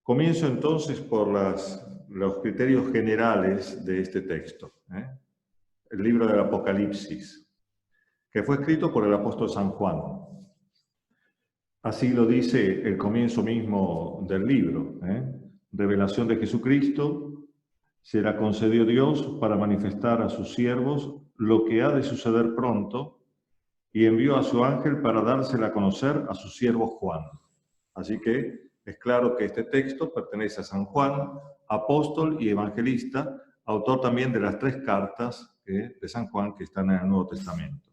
Comienzo entonces por los criterios generales de este texto, el libro del Apocalipsis, que fue escrito por el apóstol San Juan. Así lo dice el comienzo mismo del libro. Revelación de Jesucristo, se la concedió Dios para manifestar a sus siervos lo que ha de suceder pronto, y envió a su ángel para dársela a conocer a su siervo Juan. Así que es claro que este texto pertenece a San Juan, apóstol y evangelista, autor también de las 3 cartas de San Juan que están en el Nuevo Testamento.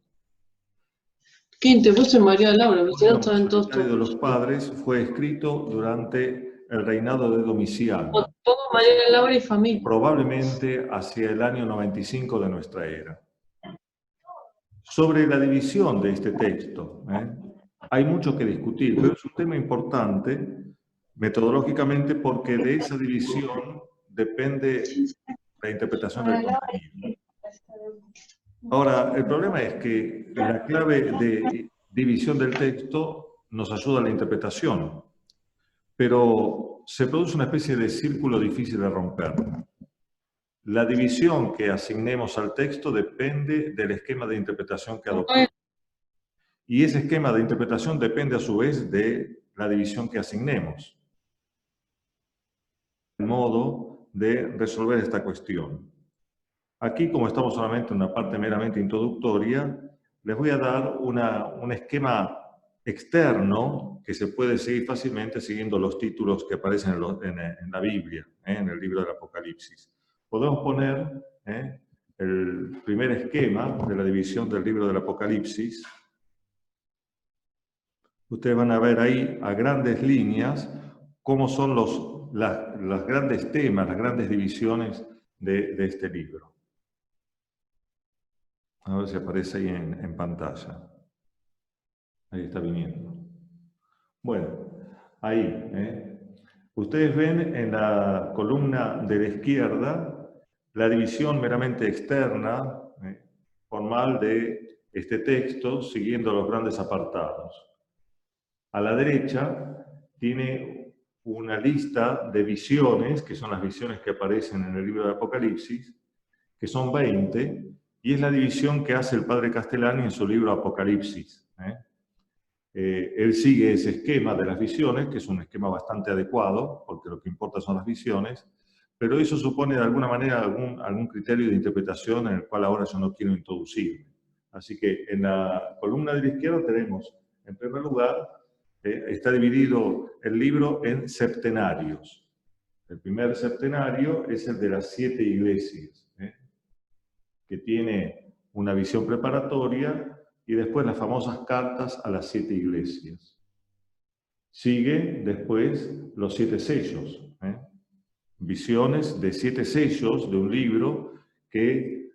Quinte, vos en María Laura, El de los padres fue escrito durante el reinado de Domiciano. Pongo María Laura y familia. Probablemente hacia el año 95 de nuestra era. Sobre la división de este texto, hay mucho que discutir, pero es un tema importante metodológicamente porque de esa división depende la interpretación del contenido. Ahora, el problema es que la clave de división del texto nos ayuda a la interpretación, pero se produce una especie de círculo difícil de romper. La división que asignemos al texto depende del esquema de interpretación que adoptemos. Y ese esquema de interpretación depende a su vez de la división que asignemos. El modo de resolver esta cuestión. Aquí, como estamos solamente en una parte meramente introductoria, les voy a dar un esquema externo que se puede seguir fácilmente siguiendo los títulos que aparecen en la Biblia, en el libro del Apocalipsis. Podemos poner el primer esquema de la división del libro del Apocalipsis. Ustedes van a ver ahí a grandes líneas cómo son los grandes temas, las grandes divisiones de este libro. A ver si aparece ahí en pantalla. Ahí está viniendo. Bueno, ahí. Ustedes ven en la columna de la izquierda la división meramente externa, formal de este texto, siguiendo los grandes apartados. A la derecha tiene una lista de visiones, que son las visiones que aparecen en el libro de Apocalipsis, que son 20, y es la división que hace el padre Castellani en su libro Apocalipsis. Él sigue ese esquema de las visiones, que es un esquema bastante adecuado, porque lo que importa son las visiones, pero eso supone de alguna manera algún criterio de interpretación en el cual ahora yo no quiero introducir. Así que en la columna de la izquierda tenemos, en primer lugar, está dividido el libro en septenarios. El primer septenario es el de las 7 iglesias, que tiene una visión preparatoria y después las famosas cartas a las 7 iglesias. Sigue después los 7 sellos, visiones de 7 sellos de un libro que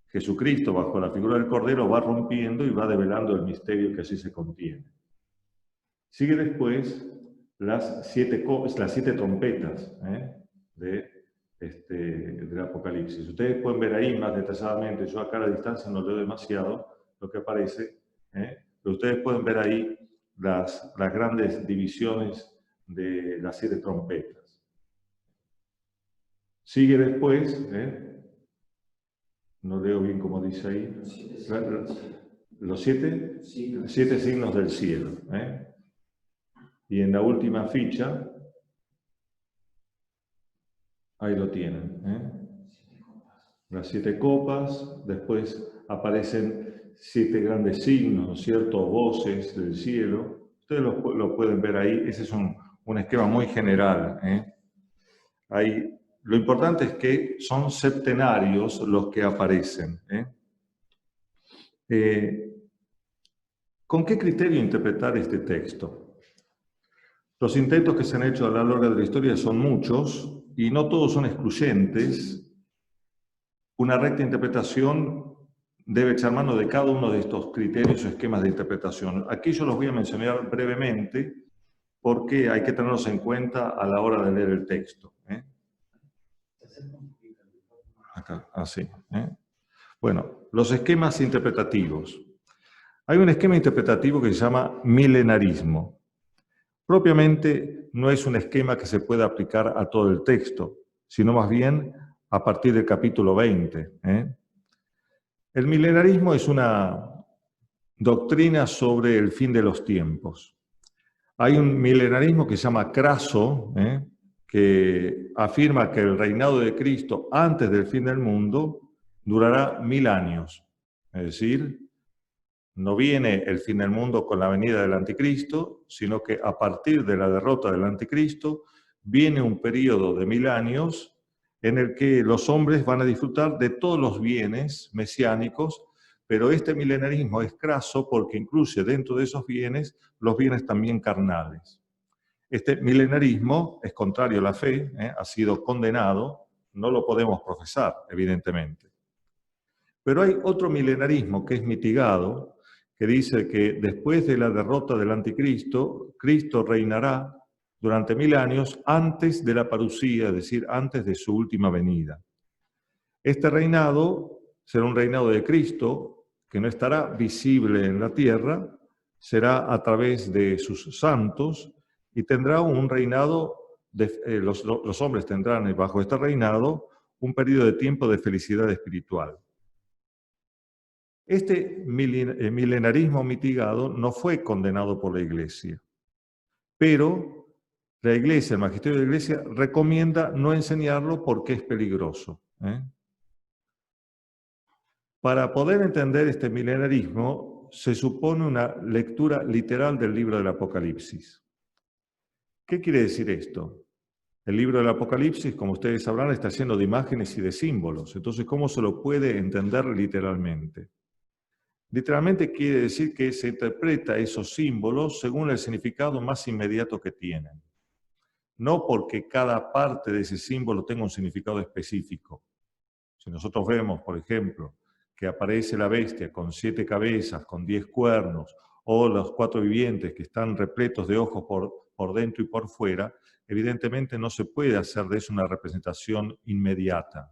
Jesucristo, bajo la figura del Cordero, va rompiendo y va develando el misterio que allí se contiene. Sigue después las 7 trompetas del Apocalipsis. Ustedes pueden ver ahí más detalladamente, yo acá a la distancia no leo demasiado lo que aparece, pero ustedes pueden ver ahí las grandes divisiones de las 7 trompetas. Sigue después, no leo bien cómo dice ahí, los 7 signos del cielo. Y en la última ficha, ahí lo tienen. Las 7 copas, después aparecen 7 grandes signos, ¿no es cierto? Voces del cielo. Ustedes lo pueden ver ahí, ese es un esquema muy general. Ahí, lo importante es que son septenarios los que aparecen. ¿Con qué criterio interpretar este texto? Los intentos que se han hecho a lo largo de la historia son muchos y no todos son excluyentes. Una recta interpretación debe echar mano de cada uno de estos criterios o esquemas de interpretación. Aquí yo los voy a mencionar brevemente porque hay que tenerlos en cuenta a la hora de leer el texto. Acá, así. Bueno, los esquemas interpretativos. Hay un esquema interpretativo que se llama milenarismo. Propiamente no es un esquema que se pueda aplicar a todo el texto, sino más bien a partir del capítulo 20. El milenarismo es una doctrina sobre el fin de los tiempos. Hay un milenarismo que se llama Craso, que afirma que el reinado de Cristo antes del fin del mundo durará 1000 años. Es decir, no viene el fin del mundo con la venida del anticristo, sino que a partir de la derrota del anticristo viene un periodo de 1000 años en el que los hombres van a disfrutar de todos los bienes mesiánicos, pero este milenarismo es craso porque incluye dentro de esos bienes los bienes también carnales. Este milenarismo es contrario a la fe, ha sido condenado, no lo podemos profesar, evidentemente. Pero hay otro milenarismo que es mitigado, que dice que después de la derrota del anticristo, Cristo reinará durante 1000 años antes de la parusía, es decir, antes de su última venida. Este reinado será un reinado de Cristo que no estará visible en la tierra, será a través de sus santos y tendrá un reinado, los hombres tendrán bajo este reinado un periodo de tiempo de felicidad espiritual. Este milenarismo mitigado no fue condenado por la Iglesia, pero la Iglesia, el magisterio de la Iglesia, recomienda no enseñarlo porque es peligroso. Para poder entender este milenarismo, se supone una lectura literal del libro del Apocalipsis. ¿Qué quiere decir esto? El libro del Apocalipsis, como ustedes sabrán, está lleno de imágenes y de símbolos. Entonces, ¿cómo se lo puede entender literalmente? Literalmente quiere decir que se interpreta esos símbolos según el significado más inmediato que tienen. No porque cada parte de ese símbolo tenga un significado específico. Si nosotros vemos, por ejemplo, que aparece la bestia con 7 cabezas, con 10 cuernos, o los 4 vivientes que están repletos de ojos por dentro y por fuera, evidentemente no se puede hacer de eso una representación inmediata.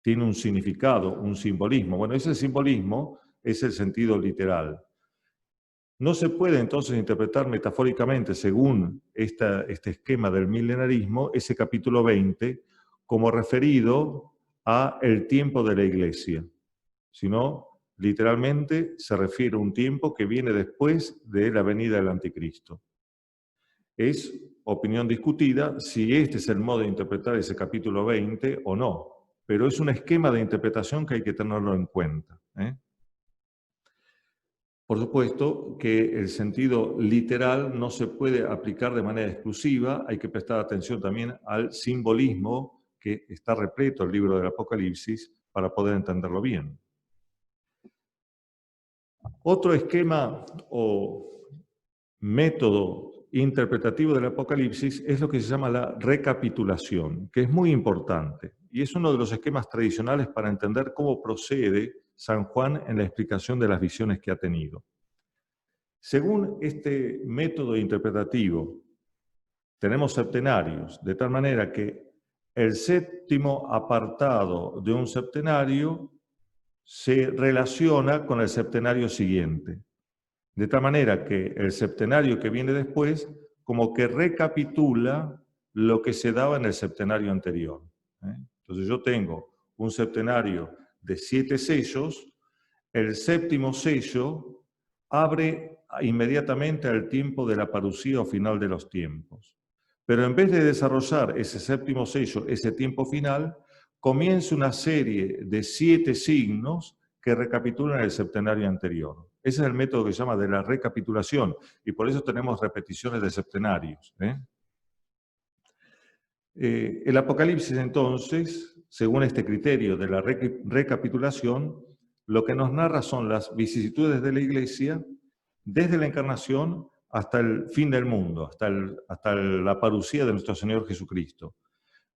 Tiene un significado, un simbolismo. Bueno, ese simbolismo es el sentido literal. No se puede entonces interpretar metafóricamente, según este esquema del milenarismo, ese capítulo 20 como referido a el tiempo de la Iglesia, sino literalmente se refiere a un tiempo que viene después de la venida del anticristo. Es opinión discutida si este es el modo de interpretar ese capítulo 20 o no, pero es un esquema de interpretación que hay que tenerlo en cuenta. Por supuesto que el sentido literal no se puede aplicar de manera exclusiva, hay que prestar atención también al simbolismo que está repleto el libro del Apocalipsis para poder entenderlo bien. Otro esquema o método interpretativo del Apocalipsis es lo que se llama la recapitulación, que es muy importante y es uno de los esquemas tradicionales para entender cómo procede San Juan en la explicación de las visiones que ha tenido. Según este método interpretativo, tenemos septenarios, de tal manera que el séptimo apartado de un septenario se relaciona con el septenario siguiente. De tal manera que el septenario que viene después como que recapitula lo que se daba en el septenario anterior. Entonces yo tengo un septenario de 7 sellos, el séptimo sello abre inmediatamente al tiempo de la parusía o final de los tiempos. Pero en vez de desarrollar ese séptimo sello, ese tiempo final, comienza una serie de 7 signos que recapitulan el septenario anterior. Ese es el método que se llama de la recapitulación, y por eso tenemos repeticiones de septenarios. El Apocalipsis, entonces, según este criterio de la recapitulación, lo que nos narra son las vicisitudes de la Iglesia desde la encarnación hasta el fin del mundo, hasta la parusía de nuestro Señor Jesucristo.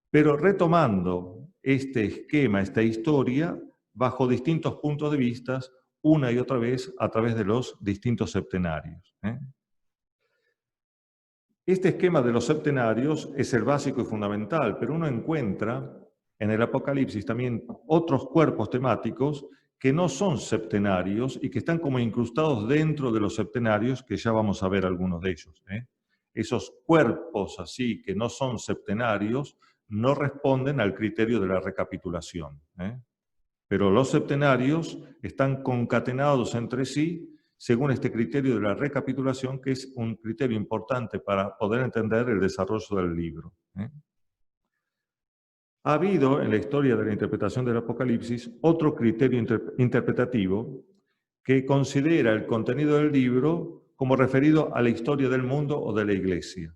Pero retomando este esquema, esta historia, bajo distintos puntos de vista, una y otra vez a través de los distintos septenarios. Este esquema de los septenarios es el básico y fundamental, pero uno encuentra en el Apocalipsis también otros cuerpos temáticos que no son septenarios y que están como incrustados dentro de los septenarios, que ya vamos a ver algunos de ellos. esos cuerpos así que no son septenarios, no responden al criterio de la recapitulación. Pero los septenarios están concatenados entre sí según este criterio de la recapitulación, que es un criterio importante para poder entender el desarrollo del libro. Ha habido en la historia de la interpretación del Apocalipsis otro criterio interpretativo que considera el contenido del libro como referido a la historia del mundo o de la Iglesia.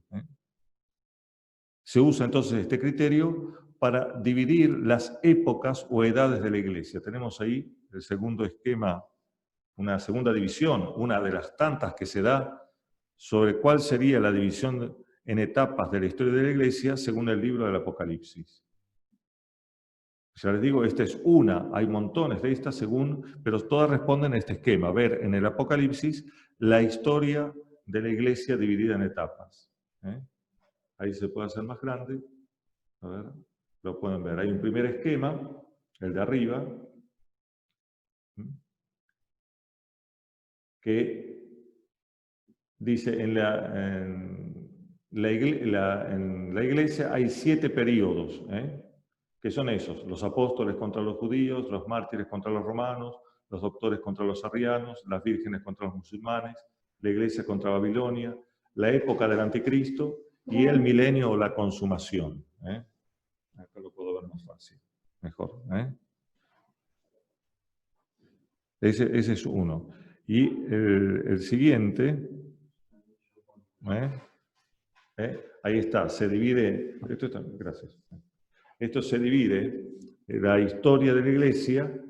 Se usa entonces este criterio para dividir las épocas o edades de la Iglesia. Tenemos ahí el segundo esquema, una segunda división, una de las tantas que se da sobre cuál sería la división en etapas de la historia de la Iglesia según el libro del Apocalipsis. Ya les digo, esta es una, hay montones de estas pero todas responden a este esquema, ver en el Apocalipsis la historia de la Iglesia dividida en etapas. Ahí se puede hacer más grande, a ver, lo pueden ver. Hay un primer esquema, el de arriba, que dice en la Iglesia hay 7 periodos, que son esos: los apóstoles contra los judíos, los mártires contra los romanos, los doctores contra los arrianos, las vírgenes contra los musulmanes, la Iglesia contra Babilonia, la época del anticristo y el milenio o la consumación. Acá lo puedo ver más fácil, mejor. Ese es uno. Y el siguiente, ahí está, se divide, gracias. Esto se divide, la historia de la Iglesia,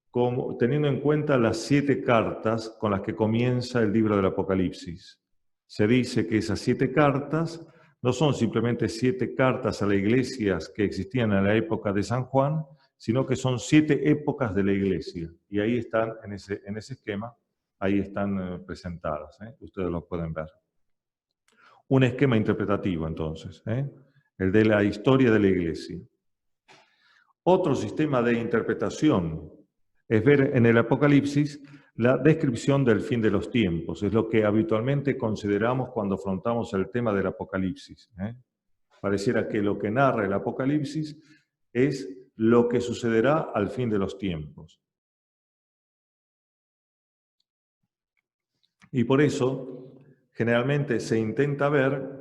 como, teniendo en cuenta las 7 cartas con las que comienza el libro del Apocalipsis. Se dice que esas 7 cartas no son simplemente 7 cartas a las iglesias que existían en la época de San Juan, sino que son 7 épocas de la Iglesia. Y ahí están, en ese esquema, ahí están presentadas. Ustedes lo pueden ver. Un esquema interpretativo, entonces, el de la historia de la Iglesia. Otro sistema de interpretación es ver en el Apocalipsis la descripción del fin de los tiempos. Es lo que habitualmente consideramos cuando afrontamos el tema del Apocalipsis. Pareciera que lo que narra el Apocalipsis es lo que sucederá al fin de los tiempos. Y por eso, generalmente se intenta ver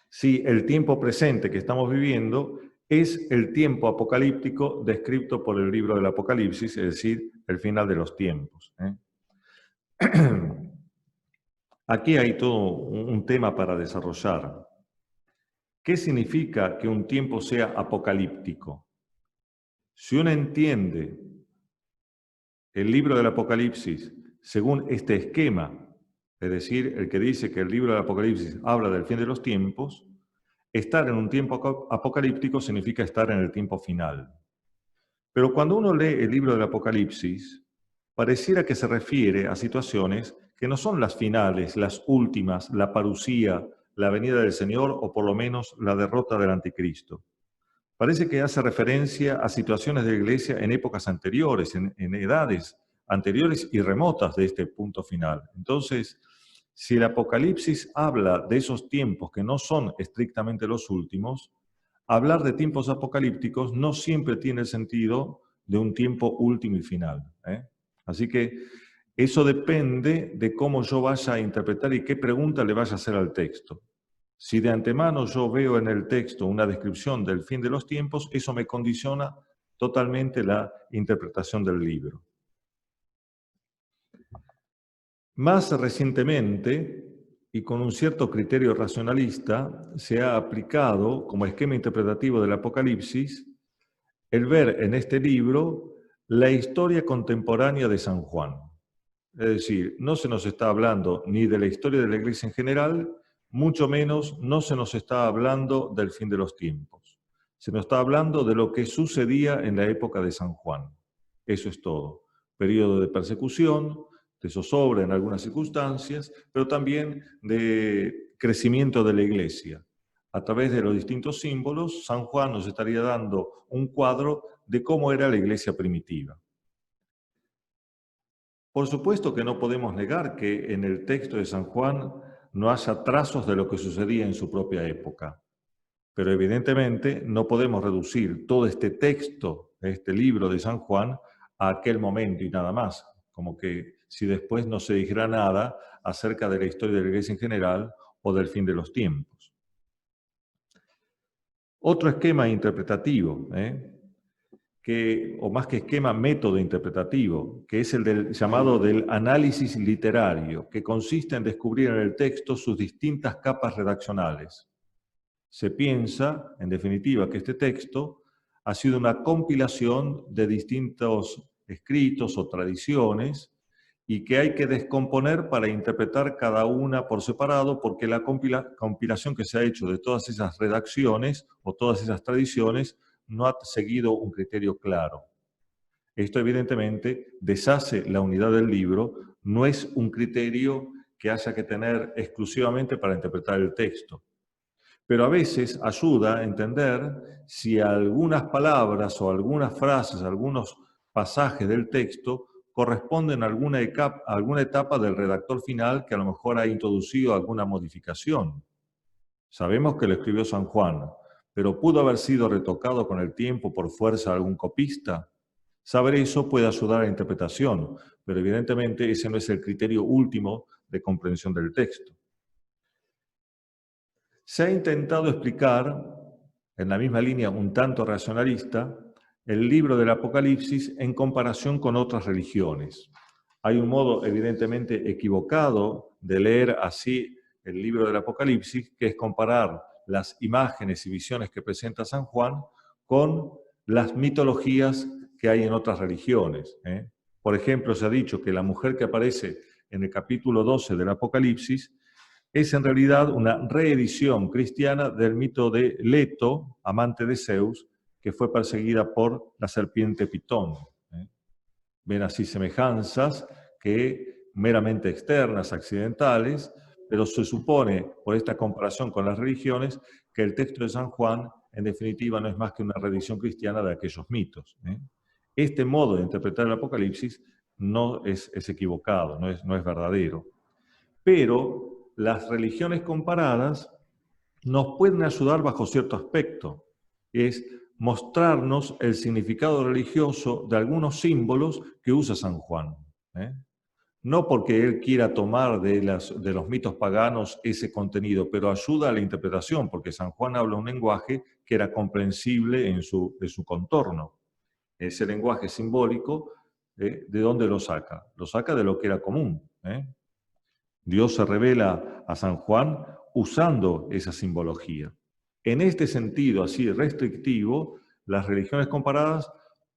si el tiempo presente que estamos viviendo es el tiempo apocalíptico descrito por el libro del Apocalipsis, es decir, el final de los tiempos. Aquí hay todo un tema para desarrollar. ¿Qué significa que un tiempo sea apocalíptico? Si uno entiende el libro del Apocalipsis según este esquema, es decir, el que dice que el libro del Apocalipsis habla del fin de los tiempos, estar en un tiempo apocalíptico significa estar en el tiempo final. Pero cuando uno lee el libro del Apocalipsis, pareciera que se refiere a situaciones que no son las finales, las últimas, la parusía, la venida del Señor o por lo menos la derrota del anticristo. Parece que hace referencia a situaciones de la Iglesia en épocas anteriores, en edades anteriores y remotas de este punto final. Entonces, si el Apocalipsis habla de esos tiempos que no son estrictamente los últimos, hablar de tiempos apocalípticos no siempre tiene el sentido de un tiempo último y final. Así que eso depende de cómo yo vaya a interpretar y qué pregunta le vaya a hacer al texto. Si de antemano yo veo en el texto una descripción del fin de los tiempos, eso me condiciona totalmente la interpretación del libro. Más recientemente, y con un cierto criterio racionalista, se ha aplicado como esquema interpretativo del Apocalipsis el ver en este libro la historia contemporánea de San Juan. Es decir, no se nos está hablando ni de la historia de la Iglesia en general, mucho menos no se nos está hablando del fin de los tiempos. Se nos está hablando de lo que sucedía en la época de San Juan. Eso es todo. Periodo de persecución, de zozobra en algunas circunstancias, pero también de crecimiento de la Iglesia. A través de los distintos símbolos, San Juan nos estaría dando un cuadro de cómo era la Iglesia primitiva. Por supuesto que no podemos negar que en el texto de San Juan no haya trazos de lo que sucedía en su propia época. Pero evidentemente no podemos reducir todo este texto, este libro de San Juan, a aquel momento y nada más. Como que si después no se dijera nada acerca de la historia de la Iglesia en general o del fin de los tiempos. Otro esquema interpretativo, o más que esquema, método interpretativo, que es el llamado del análisis literario, que consiste en descubrir en el texto sus distintas capas redaccionales. Se piensa, en definitiva, que este texto ha sido una compilación de distintos escritos o tradiciones y que hay que descomponer para interpretar cada una por separado, porque la compilación que se ha hecho de todas esas redacciones o todas esas tradiciones no ha seguido un criterio claro. Esto evidentemente deshace la unidad del libro, no es un criterio que haya que tener exclusivamente para interpretar el texto. Pero a veces ayuda a entender si algunas palabras o algunas frases, algunos pasajes del texto corresponden a alguna etapa del redactor final que a lo mejor ha introducido alguna modificación. Sabemos que lo escribió San Juan, pero ¿pudo haber sido retocado con el tiempo por fuerza de algún copista? Saber eso puede ayudar a la interpretación, pero evidentemente ese no es el criterio último de comprensión del texto. Se ha intentado explicar, en la misma línea un tanto racionalista, el libro del Apocalipsis en comparación con otras religiones. Hay un modo evidentemente equivocado de leer así el libro del Apocalipsis, que es comparar las imágenes y visiones que presenta San Juan con las mitologías que hay en otras religiones. Por ejemplo, se ha dicho que la mujer que aparece en el capítulo 12 del Apocalipsis es en realidad una reedición cristiana del mito de Leto, amante de Zeus, que fue perseguida por la serpiente Pitón. Ven así semejanzas que meramente externas, accidentales, pero se supone, por esta comparación con las religiones, que el texto de San Juan, en definitiva, no es más que una reedición cristiana de aquellos mitos. Este modo de interpretar el Apocalipsis no es equivocado, no es verdadero. Pero las religiones comparadas nos pueden ayudar bajo cierto aspecto, es mostrarnos el significado religioso de algunos símbolos que usa San Juan. No porque él quiera tomar de los mitos paganos ese contenido, pero ayuda a la interpretación, porque San Juan habla un lenguaje que era comprensible en su contorno. Ese lenguaje simbólico, ¿de dónde lo saca? Lo saca de lo que era común. Dios se revela a San Juan usando esa simbología. En este sentido, así restrictivo, las religiones comparadas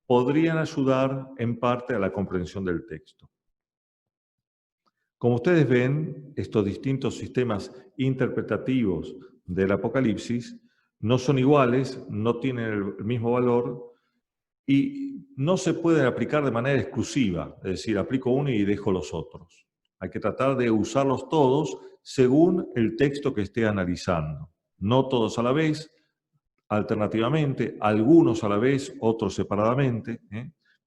podrían ayudar en parte a la comprensión del texto. Como ustedes ven, estos distintos sistemas interpretativos del Apocalipsis no son iguales, no tienen el mismo valor y no se pueden aplicar de manera exclusiva, es decir, aplico uno y dejo los otros. Hay que tratar de usarlos todos según el texto que esté analizando. No todos a la vez, alternativamente, algunos a la vez, otros separadamente,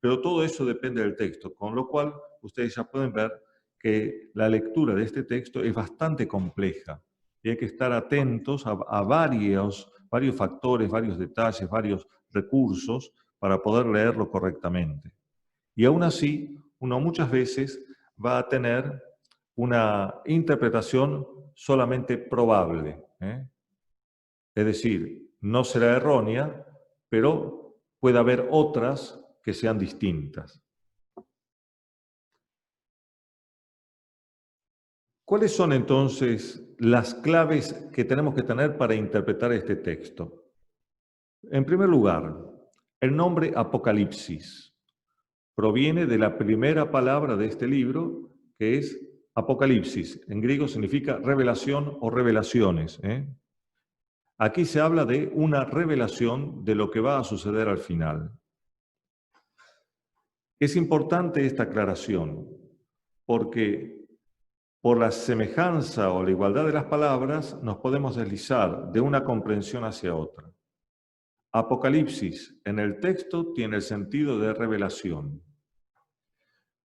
pero todo eso depende del texto, con lo cual ustedes ya pueden ver que la lectura de este texto es bastante compleja y hay que estar atentos a varios factores, varios detalles, varios recursos para poder leerlo correctamente. Y aún así, uno muchas veces va a tener una interpretación solamente probable. Es decir, no será errónea, pero puede haber otras que sean distintas. ¿Cuáles son entonces las claves que tenemos que tener para interpretar este texto? En primer lugar, el nombre Apocalipsis proviene de la primera palabra de este libro, que es Apocalipsis. En griego significa revelación o revelaciones. Aquí se habla de una revelación de lo que va a suceder al final. Es importante esta aclaración, porque por la semejanza o la igualdad de las palabras nos podemos deslizar de una comprensión hacia otra. Apocalipsis en el texto tiene el sentido de revelación.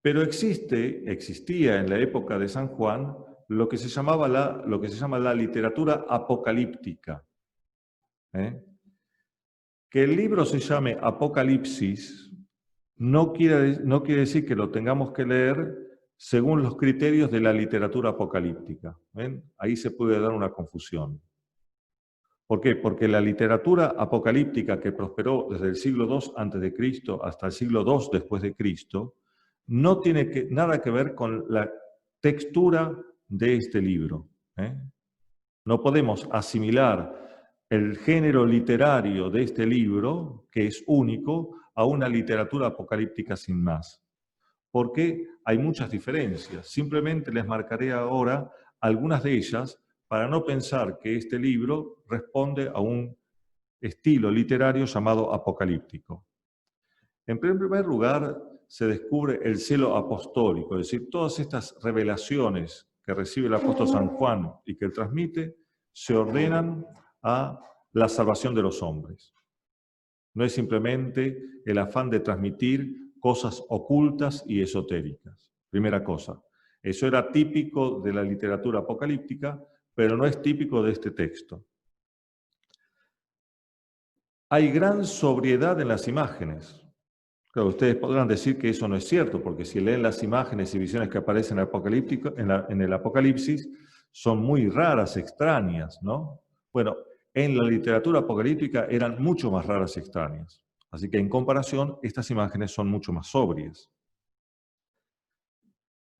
Pero existía en la época de San Juan lo que se llama la literatura apocalíptica. Que el libro se llame Apocalipsis no quiere decir que lo tengamos que leer según los criterios de la literatura apocalíptica. ¿Ven? Ahí se puede dar una confusión. ¿Por qué? Porque la literatura apocalíptica que prosperó desde el siglo II a.C. hasta el siglo II después de Cristo no tiene nada que ver con la textura de este libro. No podemos asimilar el género literario de este libro, que es único, a una literatura apocalíptica sin más. Porque hay muchas diferencias. Simplemente les marcaré ahora algunas de ellas para no pensar que este libro responde a un estilo literario llamado apocalíptico. En primer lugar, se descubre el celo apostólico, es decir, todas estas revelaciones que recibe el apóstol San Juan y que él transmite, se ordenan a la salvación de los hombres. No es simplemente el afán de transmitir cosas ocultas y esotéricas. Primera cosa. Eso era típico de la literatura apocalíptica, pero no es típico de este texto. Hay gran sobriedad en las imágenes. Claro, ustedes podrán decir que eso no es cierto, porque si leen las imágenes y visiones que aparecen en el Apocalipsis, son muy raras, extrañas, ¿no? Bueno, en la literatura apocalíptica eran mucho más raras y extrañas. Así que en comparación, estas imágenes son mucho más sobrias.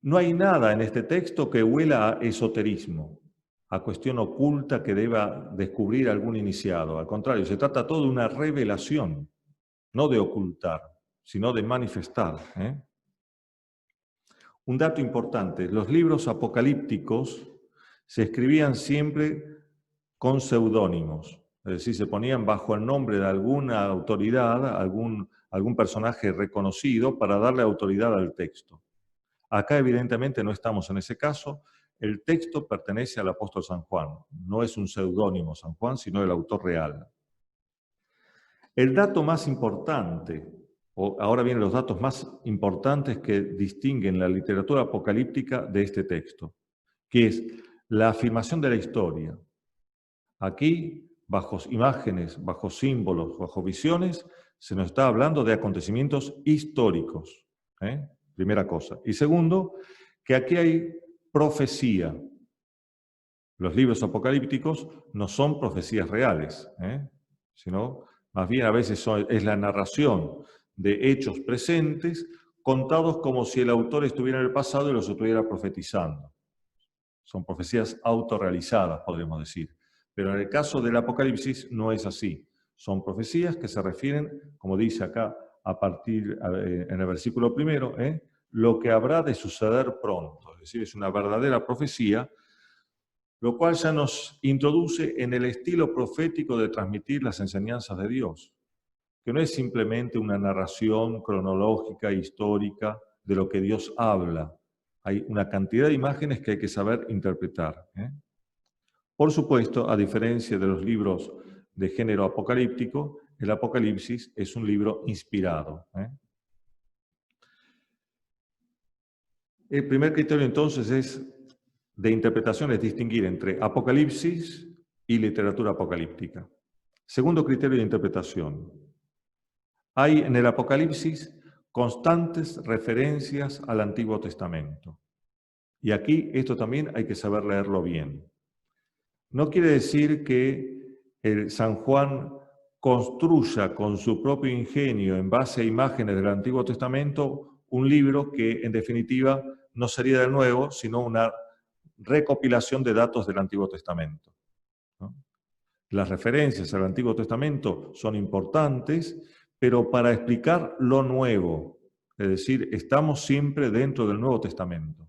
No hay nada en este texto que huela a esoterismo, a cuestión oculta que deba descubrir algún iniciado. Al contrario, se trata todo de una revelación, no de ocultar, sino de manifestar. Un dato importante, los libros apocalípticos se escribían siempre con seudónimos, es decir, se ponían bajo el nombre de alguna autoridad, algún personaje reconocido para darle autoridad al texto. Acá evidentemente no estamos en ese caso, el texto pertenece al apóstol San Juan, no es un seudónimo San Juan, sino el autor real. El dato más importante, ahora vienen los datos más importantes que distinguen la literatura apocalíptica de este texto, que es la afirmación de la historia. Aquí, bajo imágenes, bajo símbolos, bajo visiones, se nos está hablando de acontecimientos históricos. Primera cosa. Y segundo, que aquí hay profecía. Los libros apocalípticos no son profecías reales, sino más bien a veces es la narración de hechos presentes contados como si el autor estuviera en el pasado y los estuviera profetizando. Son profecías autorrealizadas, podríamos decir. Pero en el caso del Apocalipsis no es así. Son profecías que se refieren, como dice acá, en el versículo 1, lo que habrá de suceder pronto. Es decir, es una verdadera profecía, lo cual ya nos introduce en el estilo profético de transmitir las enseñanzas de Dios, que no es simplemente una narración cronológica, histórica, de lo que Dios habla. Hay una cantidad de imágenes que hay que saber interpretar. Por supuesto, a diferencia de los libros de género apocalíptico, el Apocalipsis es un libro inspirado. El primer criterio entonces de interpretación es distinguir entre Apocalipsis y literatura apocalíptica. Segundo criterio de interpretación. Hay en el Apocalipsis constantes referencias al Antiguo Testamento. Y aquí esto también hay que saber leerlo bien. No quiere decir que San Juan construya con su propio ingenio, en base a imágenes del Antiguo Testamento, un libro que en definitiva no sería del Nuevo, sino una recopilación de datos del Antiguo Testamento. Las referencias al Antiguo Testamento son importantes, pero para explicar lo nuevo, es decir, estamos siempre dentro del Nuevo Testamento.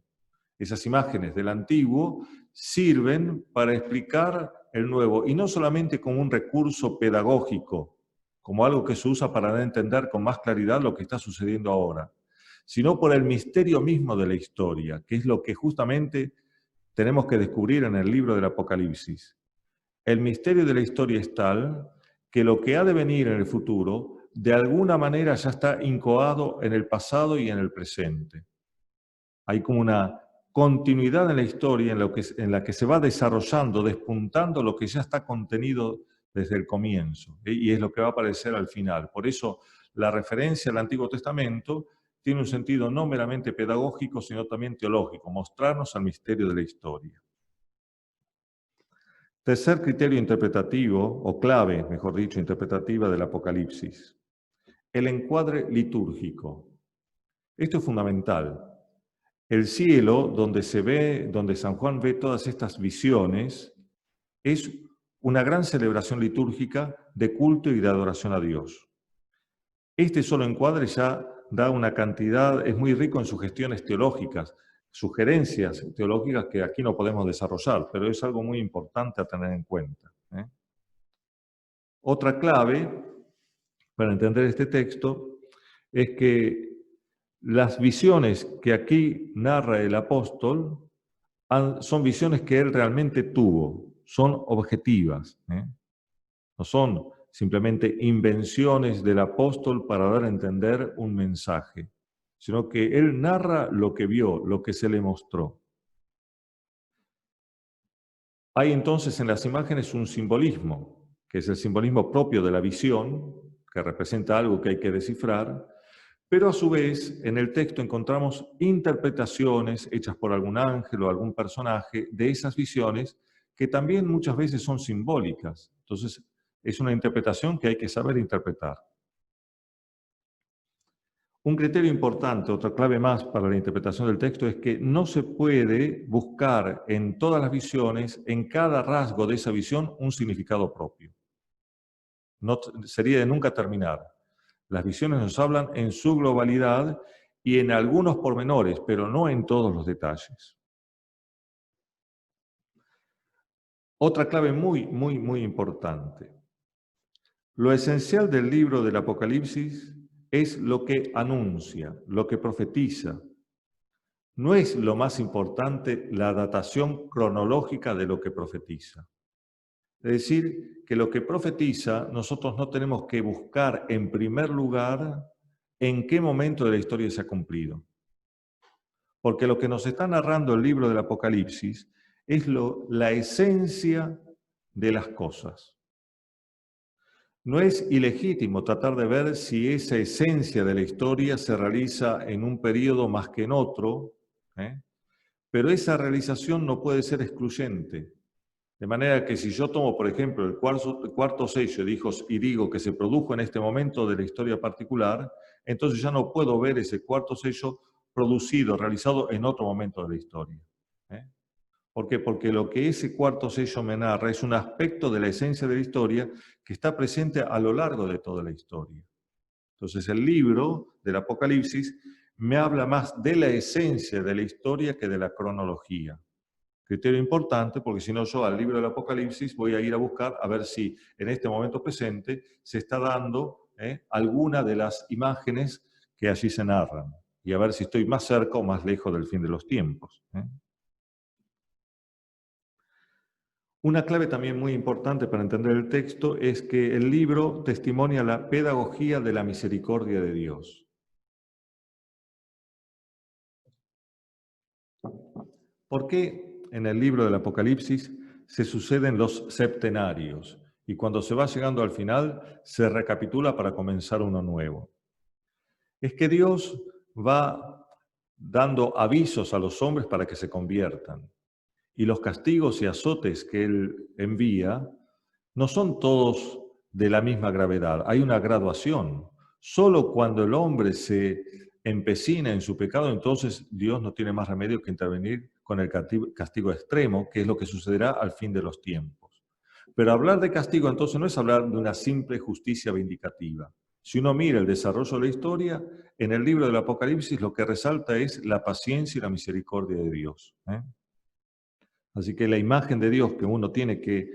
Esas imágenes del Antiguo sirven para explicar el Nuevo, y no solamente como un recurso pedagógico, como algo que se usa para entender con más claridad lo que está sucediendo ahora, sino por el misterio mismo de la historia, que es lo que justamente tenemos que descubrir en el libro del Apocalipsis. El misterio de la historia es tal que lo que ha de venir en el futuro, de alguna manera ya está incoado en el pasado y en el presente. Hay como una continuidad en la historia en la que se va desarrollando, despuntando lo que ya está contenido desde el comienzo, y es lo que va a aparecer al final. Por eso la referencia al Antiguo Testamento tiene un sentido no meramente pedagógico, sino también teológico, mostrarnos al misterio de la historia. Tercer criterio interpretativo, o clave, mejor dicho, interpretativa del Apocalipsis, el encuadre litúrgico. Esto es fundamental. El cielo, donde San Juan ve todas estas visiones, es una gran celebración litúrgica de culto y de adoración a Dios. Este solo encuadre ya da una cantidad, es muy rico en sugestiones teológicas, sugerencias teológicas que aquí no podemos desarrollar, pero es algo muy importante a tener en cuenta. Otra clave para entender este texto es que las visiones que aquí narra el apóstol son visiones que él realmente tuvo, son objetivas, no son simplemente invenciones del apóstol para dar a entender un mensaje, sino que él narra lo que vio, lo que se le mostró. Hay entonces en las imágenes un simbolismo, que es el simbolismo propio de la visión, que representa algo que hay que descifrar, pero a su vez en el texto encontramos interpretaciones hechas por algún ángel o algún personaje de esas visiones que también muchas veces son simbólicas. Entonces es una interpretación que hay que saber interpretar. Un criterio importante, otra clave más para la interpretación del texto, es que no se puede buscar en todas las visiones, en cada rasgo de esa visión, un significado propio. No sería de nunca terminar. Las visiones nos hablan en su globalidad y en algunos pormenores, pero no en todos los detalles. Otra clave muy importante. Lo esencial del libro del Apocalipsis es lo que anuncia, lo que profetiza. No es lo más importante la datación cronológica de lo que profetiza. Es decir, que lo que profetiza nosotros no tenemos que buscar en primer lugar en qué momento de la historia se ha cumplido. Porque lo que nos está narrando el libro del Apocalipsis es la esencia de las cosas. No es ilegítimo tratar de ver si esa esencia de la historia se realiza en un periodo más que en otro, pero esa realización no puede ser excluyente. De manera que si yo tomo, por ejemplo, el cuarto sello y digo que se produjo en este momento de la historia particular, entonces ya no puedo ver ese cuarto sello producido, realizado en otro momento de la historia. ¿Por qué? Porque lo que ese cuarto sello me narra es un aspecto de la esencia de la historia que está presente a lo largo de toda la historia. Entonces el libro del Apocalipsis me habla más de la esencia de la historia que de la cronología. Criterio importante porque si no yo al libro del Apocalipsis voy a ir a buscar a ver si en este momento presente se está dando alguna de las imágenes que allí se narran y a ver si estoy más cerca o más lejos del fin de los tiempos. Una clave también muy importante para entender el texto es que el libro testimonia la pedagogía de la misericordia de Dios. ¿Por qué en el libro del Apocalipsis se suceden los septenarios y cuando se va llegando al final se recapitula para comenzar uno nuevo? Es que Dios va dando avisos a los hombres para que se conviertan. Y los castigos y azotes que Él envía no son todos de la misma gravedad, hay una graduación. Solo cuando el hombre se empecina en su pecado, entonces Dios no tiene más remedio que intervenir con el castigo extremo, que es lo que sucederá al fin de los tiempos. Pero hablar de castigo entonces no es hablar de una simple justicia vindicativa. Si uno mira el desarrollo de la historia, en el libro del Apocalipsis lo que resalta es la paciencia y la misericordia de Dios. Así que la imagen de Dios que uno tiene que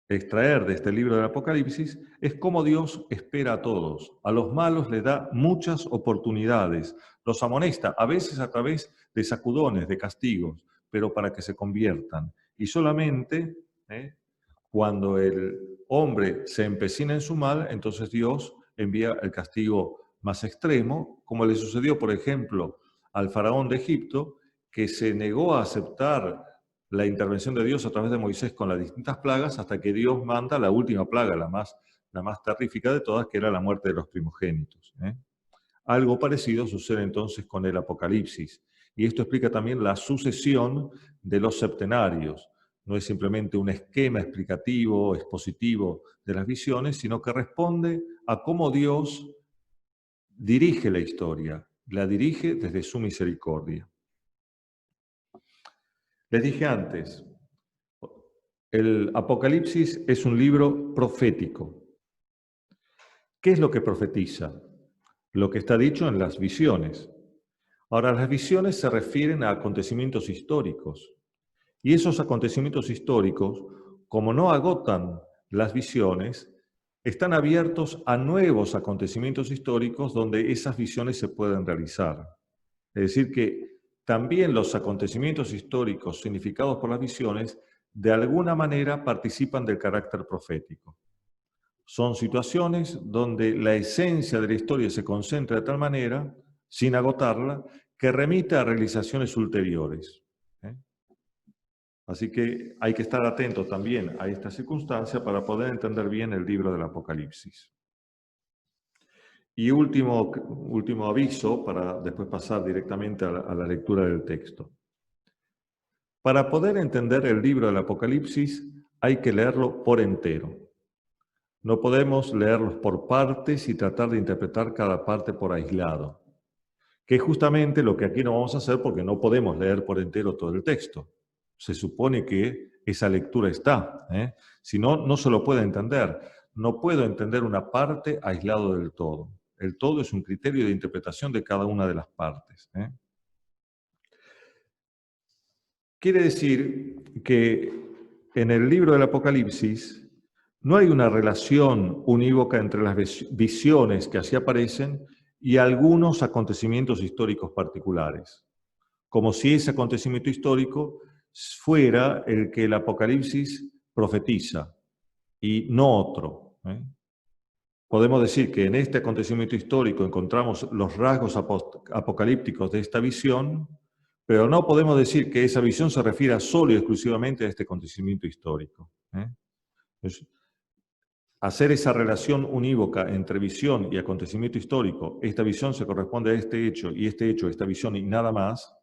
extraer de este libro del Apocalipsis es cómo Dios espera a todos. A los malos les da muchas oportunidades, los amonesta, a veces a través de sacudones, de castigos, pero para que se conviertan. Y solamente cuando el hombre se empecina en su mal, entonces Dios envía el castigo más extremo, como le sucedió, por ejemplo, al faraón de Egipto, que se negó a aceptar la intervención de Dios a través de Moisés con las distintas plagas hasta que Dios manda la última plaga, la más terrífica de todas, que era la muerte de los primogénitos. Algo parecido sucede entonces con el Apocalipsis. Y esto explica también la sucesión de los septenarios. No es simplemente un esquema explicativo, expositivo de las visiones, sino que responde a cómo Dios dirige la historia, la dirige desde su misericordia. Les dije antes, el Apocalipsis es un libro profético. ¿Qué es lo que profetiza? Lo que está dicho en las visiones. Ahora, las visiones se refieren a acontecimientos históricos. Y esos acontecimientos históricos, como no agotan las visiones, están abiertos a nuevos acontecimientos históricos donde esas visiones se pueden realizar. Es decir, que también los acontecimientos históricos significados por las visiones de alguna manera participan del carácter profético. Son situaciones donde la esencia de la historia se concentra de tal manera, sin agotarla, que remite a realizaciones ulteriores. Así que hay que estar atentos también a esta circunstancia para poder entender bien el libro del Apocalipsis. Y último aviso, para después pasar directamente a la lectura del texto. Para poder entender el libro del Apocalipsis hay que leerlo por entero. No podemos leerlos por partes y tratar de interpretar cada parte por aislado, que es justamente lo que aquí no vamos a hacer porque no podemos leer por entero todo el texto. Se supone que esa lectura está, si no, no se lo puede entender. No puedo entender una parte aislado del todo. El todo es un criterio de interpretación de cada una de las partes. Quiere decir que en el libro del Apocalipsis no hay una relación unívoca entre las visiones que así aparecen y algunos acontecimientos históricos particulares, como si ese acontecimiento histórico fuera el que el Apocalipsis profetiza y no otro. Podemos decir que en este acontecimiento histórico encontramos los rasgos apocalípticos de esta visión, pero no podemos decir que esa visión se refiera solo y exclusivamente a este acontecimiento histórico. Entonces, hacer esa relación unívoca entre visión y acontecimiento histórico, esta visión se corresponde a este hecho y este hecho a esta visión y nada más,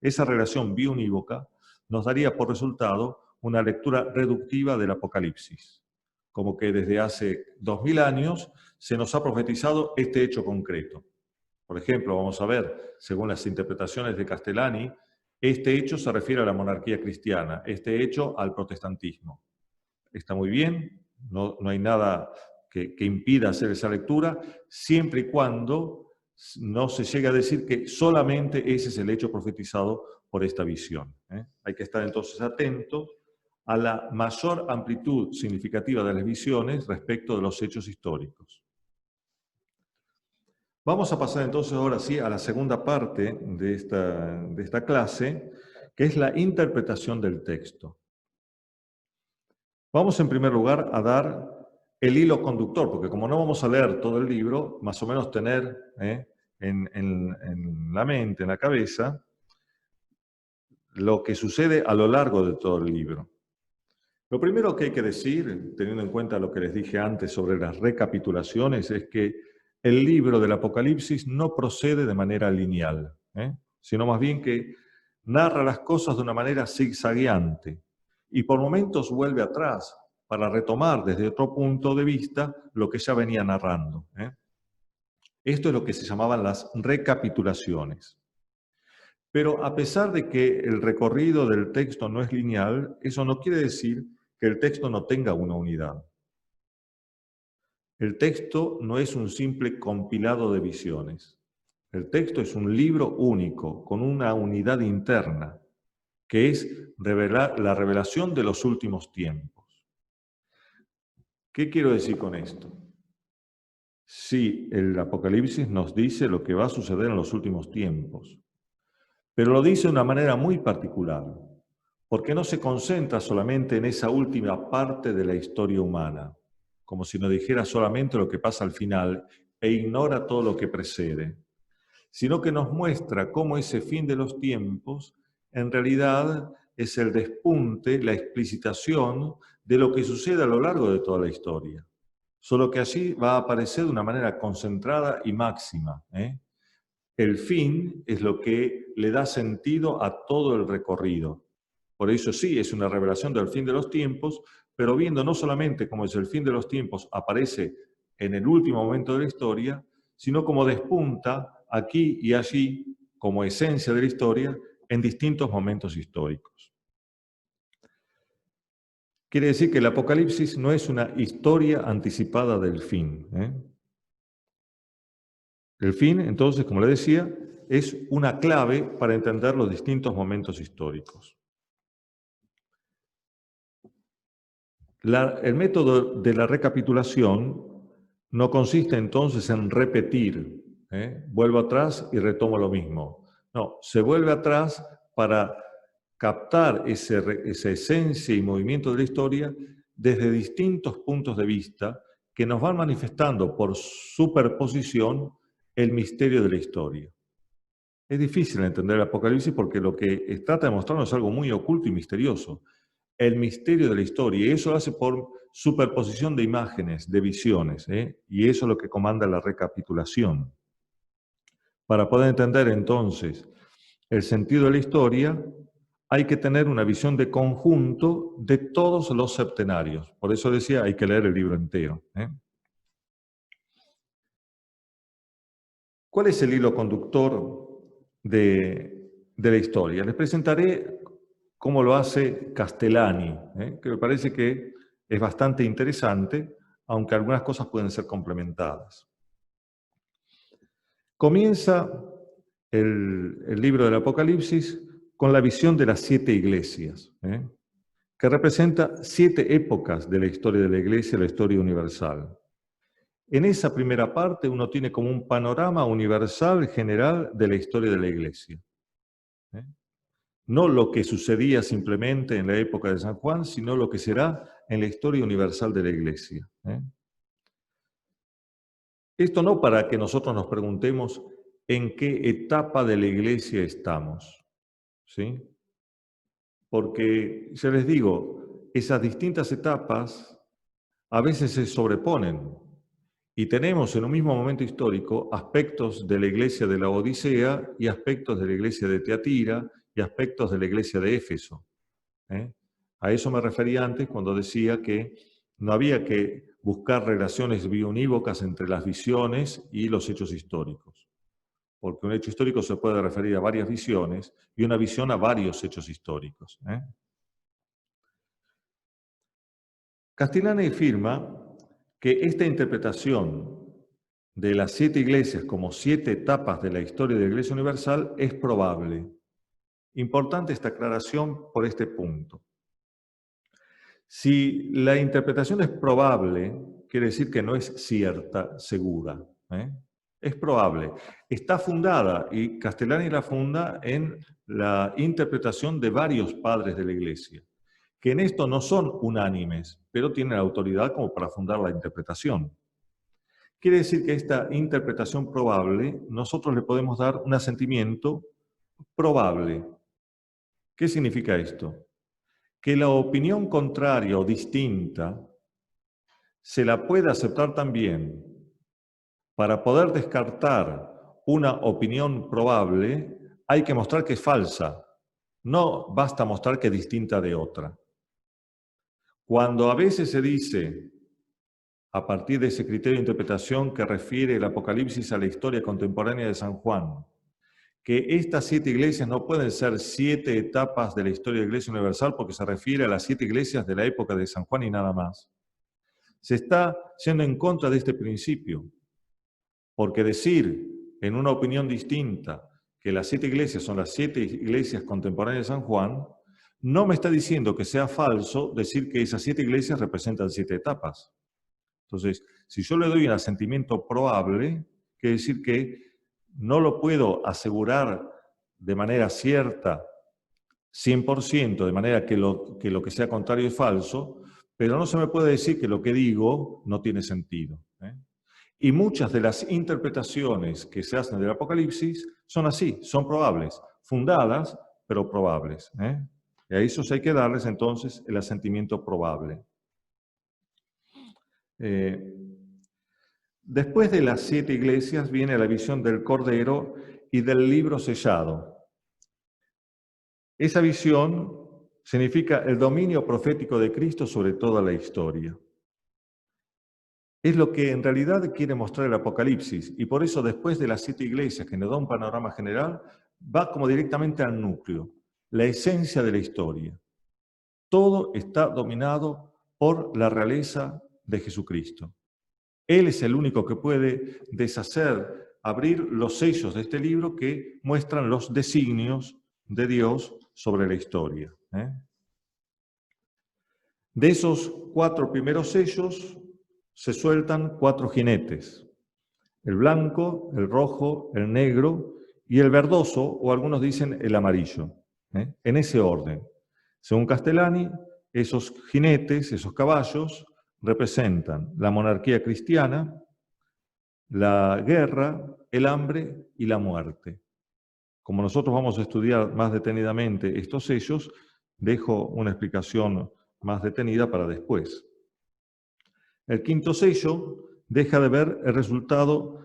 esa relación biunívoca nos daría por resultado una lectura reductiva del Apocalipsis, como que desde hace 2000 años se nos ha profetizado este hecho concreto. Por ejemplo, vamos a ver, según las interpretaciones de Castellani, este hecho se refiere a la monarquía cristiana, este hecho al protestantismo. Está muy bien, no hay nada que impida hacer esa lectura, siempre y cuando no se llegue a decir que solamente ese es el hecho profetizado por esta visión. Hay que estar entonces atentos a la mayor amplitud significativa de las visiones respecto de los hechos históricos. Vamos a pasar entonces ahora sí a la segunda parte de esta clase, que es la interpretación del texto. Vamos en primer lugar a dar el hilo conductor, porque como no vamos a leer todo el libro, más o menos tener en la mente, en la cabeza, lo que sucede a lo largo de todo el libro. Lo primero que hay que decir, teniendo en cuenta lo que les dije antes sobre las recapitulaciones, es que el libro del Apocalipsis no procede de manera lineal, sino más bien que narra las cosas de una manera zigzagueante y por momentos vuelve atrás para retomar desde otro punto de vista lo que ya venía narrando. Esto es lo que se llamaban las recapitulaciones. Pero a pesar de que el recorrido del texto no es lineal, eso no quiere decir que el texto no tenga una unidad. El texto no es un simple compilado de visiones. El texto es un libro único, con una unidad interna, que es la revelación de los últimos tiempos. ¿Qué quiero decir con esto? Sí, el Apocalipsis nos dice lo que va a suceder en los últimos tiempos, pero lo dice de una manera muy particular, porque no se concentra solamente en esa última parte de la historia humana, como si nos dijera solamente lo que pasa al final e ignora todo lo que precede, sino que nos muestra cómo ese fin de los tiempos en realidad es el despunte, la explicitación de lo que sucede a lo largo de toda la historia. Solo que allí va a aparecer de una manera concentrada y máxima. El fin es lo que le da sentido a todo el recorrido. Por eso sí, es una revelación del fin de los tiempos, pero viendo no solamente cómo es el fin de los tiempos, aparece en el último momento de la historia, sino como despunta aquí y allí, como esencia de la historia, en distintos momentos históricos. Quiere decir que el Apocalipsis no es una historia anticipada del fin. El fin, entonces, como le decía, es una clave para entender los distintos momentos históricos. El método de la recapitulación no consiste entonces en repetir, vuelvo atrás y retomo lo mismo. No, se vuelve atrás para captar esa esencia y movimiento de la historia desde distintos puntos de vista que nos van manifestando por superposición el misterio de la historia. Es difícil entender el Apocalipsis porque lo que trata de mostrarnos es algo muy oculto y misterioso. El misterio de la historia, y eso lo hace por superposición de imágenes, de visiones, y eso es lo que comanda la recapitulación. Para poder entender entonces el sentido de la historia, hay que tener una visión de conjunto de todos los septenarios. Por eso decía, hay que leer el libro entero. ¿Cuál es el hilo conductor de la historia? Les presentaré cómo lo hace Castellani, que me parece que es bastante interesante, aunque algunas cosas pueden ser complementadas. Comienza el libro del Apocalipsis con la visión de las 7 iglesias, que representa 7 épocas de la historia de la Iglesia, la historia universal. En esa primera parte uno tiene como un panorama universal general de la historia de la Iglesia. No lo que sucedía simplemente en la época de San Juan, sino lo que será en la historia universal de la Iglesia. Esto no para que nosotros nos preguntemos en qué etapa de la Iglesia estamos, ¿sí? Porque, ya les digo, esas distintas etapas a veces se sobreponen y tenemos en un mismo momento histórico aspectos de la Iglesia de la Odisea y aspectos de la Iglesia de Teatira y aspectos de la Iglesia de Éfeso. A eso me refería antes cuando decía que no había que buscar relaciones biunívocas entre las visiones y los hechos históricos. Porque un hecho histórico se puede referir a varias visiones y una visión a varios hechos históricos. Castellani afirma que esta interpretación de las 7 iglesias como 7 etapas de la historia de la Iglesia Universal es probable. Importante esta aclaración por este punto. Si la interpretación es probable, quiere decir que no es cierta, segura. Es probable. Está fundada, y Castellani la funda en la interpretación de varios padres de la Iglesia, que en esto no son unánimes, pero tienen autoridad como para fundar la interpretación. Quiere decir que esta interpretación probable, nosotros le podemos dar un asentimiento probable. ¿Qué significa esto? Que la opinión contraria o distinta se la puede aceptar también. Para poder descartar una opinión probable, hay que mostrar que es falsa. No basta mostrar que es distinta de otra. Cuando a veces se dice, a partir de ese criterio de interpretación que refiere el Apocalipsis a la historia contemporánea de San Juan, que estas 7 iglesias no pueden ser 7 etapas de la historia de la Iglesia Universal porque se refiere a las 7 iglesias de la época de San Juan y nada más. Se está yendo en contra de este principio, porque decir en una opinión distinta que las 7 iglesias son las 7 iglesias contemporáneas de San Juan, no me está diciendo que sea falso decir que esas 7 iglesias representan 7 etapas. Entonces, si yo le doy un asentimiento probable, quiere decir que no lo puedo asegurar de manera cierta, 100%, de manera que lo que sea contrario es falso, pero no se me puede decir que lo que digo no tiene sentido. Y muchas de las interpretaciones que se hacen del Apocalipsis son así, son probables, fundadas, pero probables. Y a esos hay que darles entonces el asentimiento probable. Después de las 7 iglesias viene la visión del Cordero y del libro sellado. Esa visión significa el dominio profético de Cristo sobre toda la historia. Es lo que en realidad quiere mostrar el Apocalipsis, y por eso después de las 7 iglesias, que nos da un panorama general, va como directamente al núcleo, la esencia de la historia. Todo está dominado por la realeza de Jesucristo. Él es el único que puede deshacer, abrir los sellos de este libro que muestran los designios de Dios sobre la historia. De esos 4 primeros sellos se sueltan 4 jinetes: el blanco, el rojo, el negro y el verdoso, o algunos dicen el amarillo, en ese orden. Según Castellani, esos jinetes, esos caballos, representan la monarquía cristiana, la guerra, el hambre y la muerte. Como nosotros vamos a estudiar más detenidamente estos sellos, dejo una explicación más detenida para después. El 5.º sello deja de ver el resultado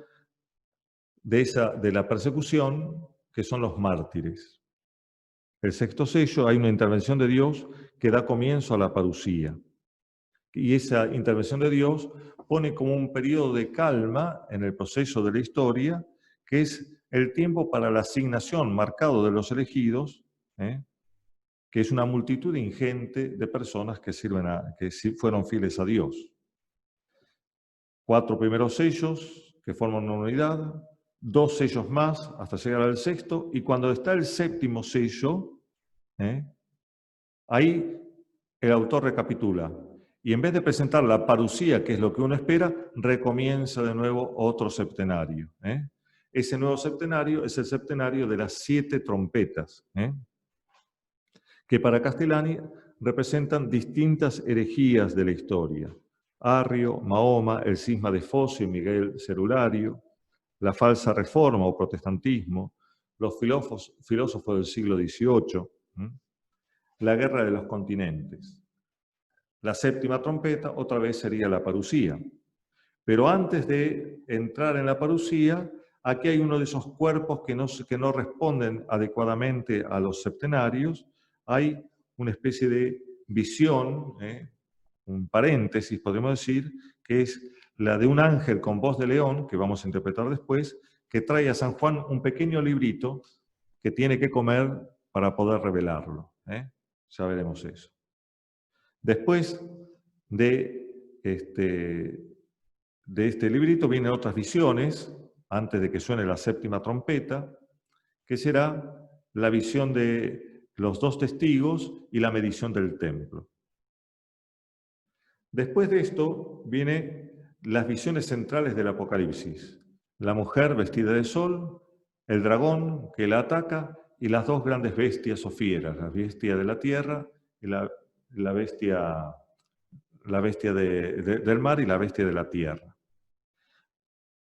de la persecución, que son los mártires. El 6.º sello, hay una intervención de Dios que da comienzo a la parusía. Y esa intervención de Dios pone como un periodo de calma en el proceso de la historia, que es el tiempo para la asignación marcado de los elegidos, que es una multitud ingente de personas que fueron fieles a Dios. 4 primeros sellos que forman una unidad, 2 sellos más hasta llegar al 6.º, y cuando está el 7.º sello, ahí el autor recapitula. Y en vez de presentar la parusía, que es lo que uno espera, recomienza de nuevo otro septenario. Ese nuevo septenario es el septenario de las 7 trompetas, que para Castellani representan distintas herejías de la historia. Arrio, Mahoma, el cisma de Focio y Miguel Cerulario, la falsa reforma o protestantismo, los filósofos del siglo XVIII, la guerra de los continentes. La 7ª trompeta otra vez sería la parusía. Pero antes de entrar en la parusía, aquí hay uno de esos cuerpos que no responden adecuadamente a los septenarios. Hay una especie de visión, un paréntesis, podríamos decir, que es la de un ángel con voz de león, que vamos a interpretar después, que trae a San Juan un pequeño librito que tiene que comer para poder revelarlo. Ya veremos eso. Después de este librito vienen otras visiones, antes de que suene la 7ª trompeta, que será la visión de los 2 testigos y la medición del templo. Después de esto vienen las visiones centrales del Apocalipsis: la mujer vestida de sol, el dragón que la ataca y las 2 grandes bestias o fieras, la bestia de la tierra y la bestia del mar y la bestia de la tierra.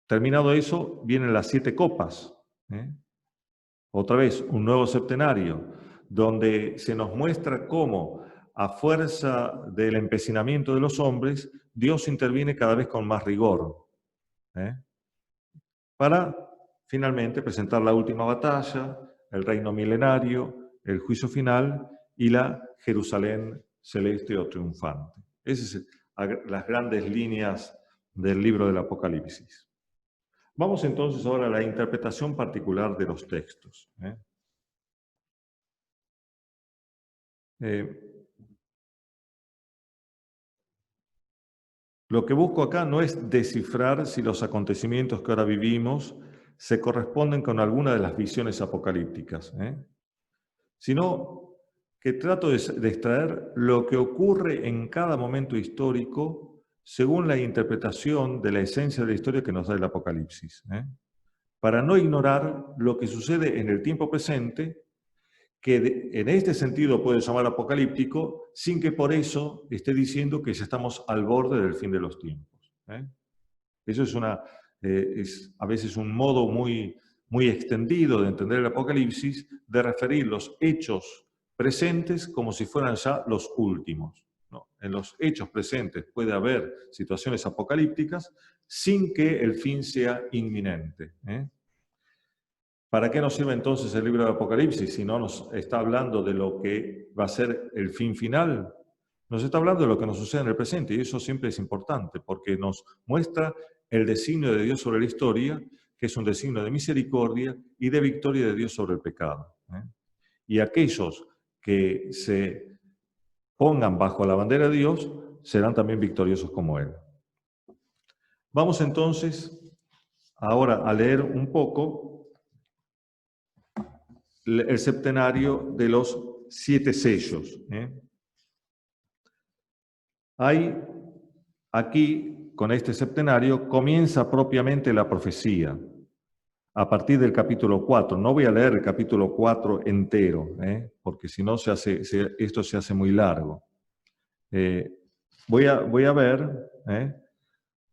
Terminado eso, vienen las 7 copas. Otra vez, un nuevo septenario, donde se nos muestra cómo, a fuerza del empecinamiento de los hombres, Dios interviene cada vez con más rigor, para finalmente presentar la última batalla, el reino milenario, el juicio final y la Jerusalén celeste o triunfante. Esas son las grandes líneas del libro del Apocalipsis. Vamos entonces ahora a la interpretación particular de los textos. Lo que busco acá no es descifrar si los acontecimientos que ahora vivimos se corresponden con alguna de las visiones apocalípticas, sino que trato de extraer lo que ocurre en cada momento histórico según la interpretación de la esencia de la historia que nos da el Apocalipsis, para no ignorar lo que sucede en el tiempo presente, que en este sentido puede llamar apocalíptico, sin que por eso esté diciendo que ya estamos al borde del fin de los tiempos. Eso es a veces un modo muy muy extendido de entender el Apocalipsis, de referir los hechos presentes como si fueran ya los últimos, ¿no? En los hechos presentes puede haber situaciones apocalípticas sin que el fin sea inminente, ¿eh? ¿Para qué nos sirve entonces el libro de Apocalipsis si no nos está hablando de lo que va a ser el fin final? Nos está hablando de lo que nos sucede en el presente, y eso siempre es importante porque nos muestra el designio de Dios sobre la historia, que es un designio de misericordia y de victoria de Dios sobre el pecado, ¿eh? Y aquellos que se pongan bajo la bandera de Dios serán también victoriosos como Él. Vamos entonces ahora a leer un poco el septenario de los 7 sellos, ¿eh? Hay aquí, con este septenario, comienza propiamente la profecía, a partir del capítulo 4. No voy a leer el capítulo 4 entero, porque si no esto se hace muy largo. Voy a ver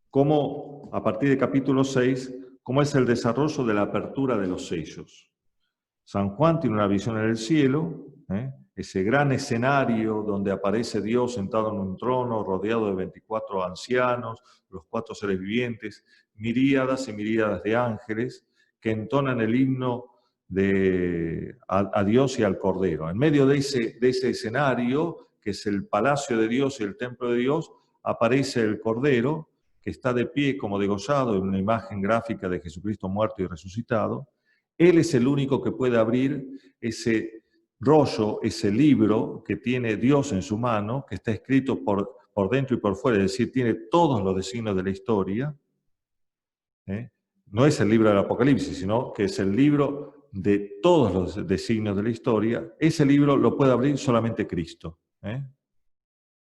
cómo, a partir del capítulo 6, cómo es el desarrollo de la apertura de los sellos. San Juan tiene una visión en el cielo, ese gran escenario donde aparece Dios sentado en un trono, rodeado de 24 ancianos, los 4 seres vivientes, miríadas y miríadas de ángeles que entonan el himno a Dios y al Cordero. En medio de ese escenario, que es el palacio de Dios y el templo de Dios, aparece el Cordero, que está de pie como degollado en una imagen gráfica de Jesucristo muerto y resucitado. Él es el único que puede abrir ese rollo, ese libro que tiene Dios en su mano, que está escrito por dentro y por fuera, es decir, tiene todos los designios de la historia. No es el libro del Apocalipsis, sino que es el libro de todos los designios de la historia. Ese libro lo puede abrir solamente Cristo.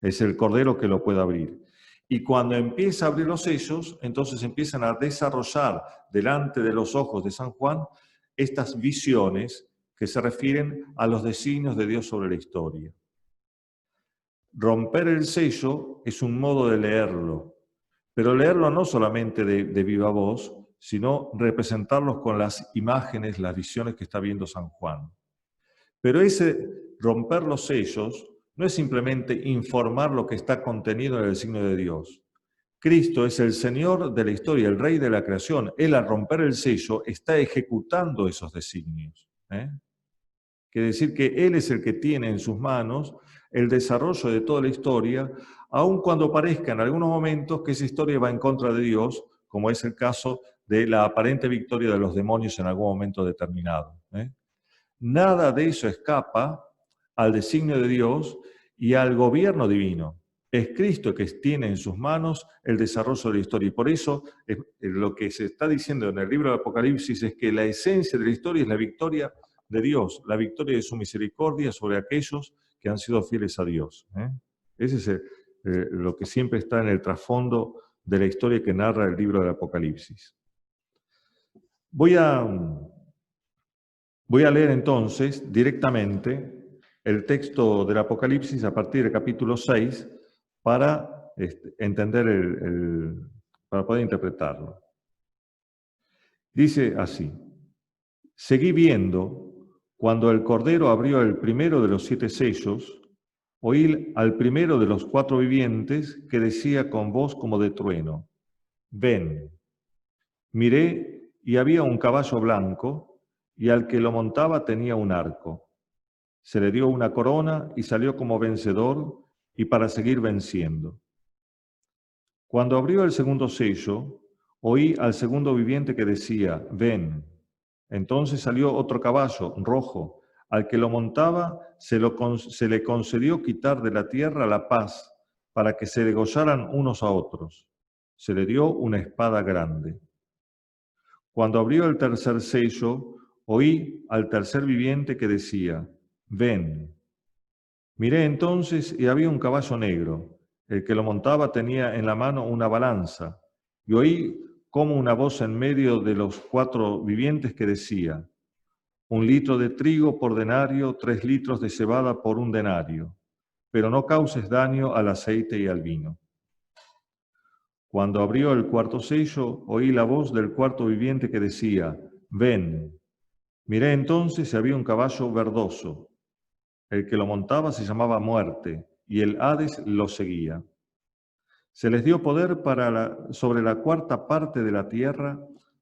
Es el Cordero que lo puede abrir. Y cuando empieza a abrir los sellos, entonces empiezan a desarrollar delante de los ojos de San Juan estas visiones que se refieren a los designios de Dios sobre la historia. Romper el sello es un modo de leerlo, pero leerlo no solamente de viva voz, sino representarlos con las imágenes, las visiones que está viendo San Juan. Pero ese romper los sellos no es simplemente informar lo que está contenido en el designio de Dios. Cristo es el Señor de la historia, el Rey de la creación. Él, al romper el sello, está ejecutando esos designios. Quiere decir que Él es el que tiene en sus manos el desarrollo de toda la historia, aun cuando parezca en algunos momentos que esa historia va en contra de Dios, como es el caso de la aparente victoria de los demonios en algún momento determinado. Nada de eso escapa al designio de Dios y al gobierno divino. Es Cristo que tiene en sus manos el desarrollo de la historia. Y por eso lo que se está diciendo en el libro de Apocalipsis es que la esencia de la historia es la victoria de Dios, la victoria de su misericordia sobre aquellos que han sido fieles a Dios. Ese es lo que siempre está en el trasfondo de la historia que narra el libro del Apocalipsis. Voy a leer entonces directamente el texto del Apocalipsis a partir del capítulo 6 para entender para poder interpretarlo. Dice así: seguí viendo, cuando el Cordero abrió el primero de los 7 sellos, oí al primero de los 4 vivientes que decía con voz como de trueno: ven. Miré y había un caballo blanco, y al que lo montaba tenía un arco. Se le dio una corona y salió como vencedor y para seguir venciendo. Cuando abrió el segundo sello, oí al segundo viviente que decía: ven. Entonces salió otro caballo rojo. Al que lo montaba se le concedió quitar de la tierra la paz para que se degollaran unos a otros. Se le dio una espada grande. Cuando abrió el tercer sello, oí al tercer viviente que decía: ven. Miré entonces y había un caballo negro. El que lo montaba tenía en la mano una balanza. Y oí como una voz en medio de los 4 vivientes que decía: 1 litro de trigo por denario, 3 litros de cebada por 1 denario. Pero no causes daño al aceite y al vino. Cuando abrió el cuarto sello, oí la voz del cuarto viviente que decía: ven. Miré entonces y había un caballo verdoso. El que lo montaba se llamaba Muerte, y el Hades lo seguía. Se les dio poder sobre la cuarta parte de la tierra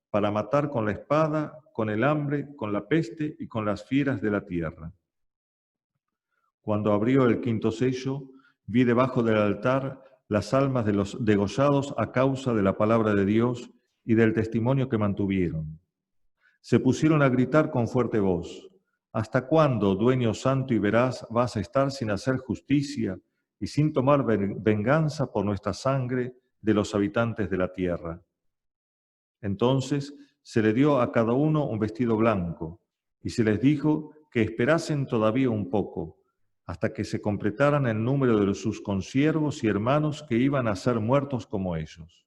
para matar con la espada, con el hambre, con la peste y con las fieras de la tierra. Cuando abrió el quinto sello, vi debajo del altar las almas de los degollados a causa de la palabra de Dios y del testimonio que mantuvieron. Se pusieron a gritar con fuerte voz: ¿hasta cuándo, dueño santo y veraz, vas a estar sin hacer justicia y sin tomar venganza por nuestra sangre de los habitantes de la tierra? Entonces se le dio a cada uno un vestido blanco y se les dijo que esperasen todavía un poco, hasta que se completaran el número de sus consiervos y hermanos que iban a ser muertos como ellos.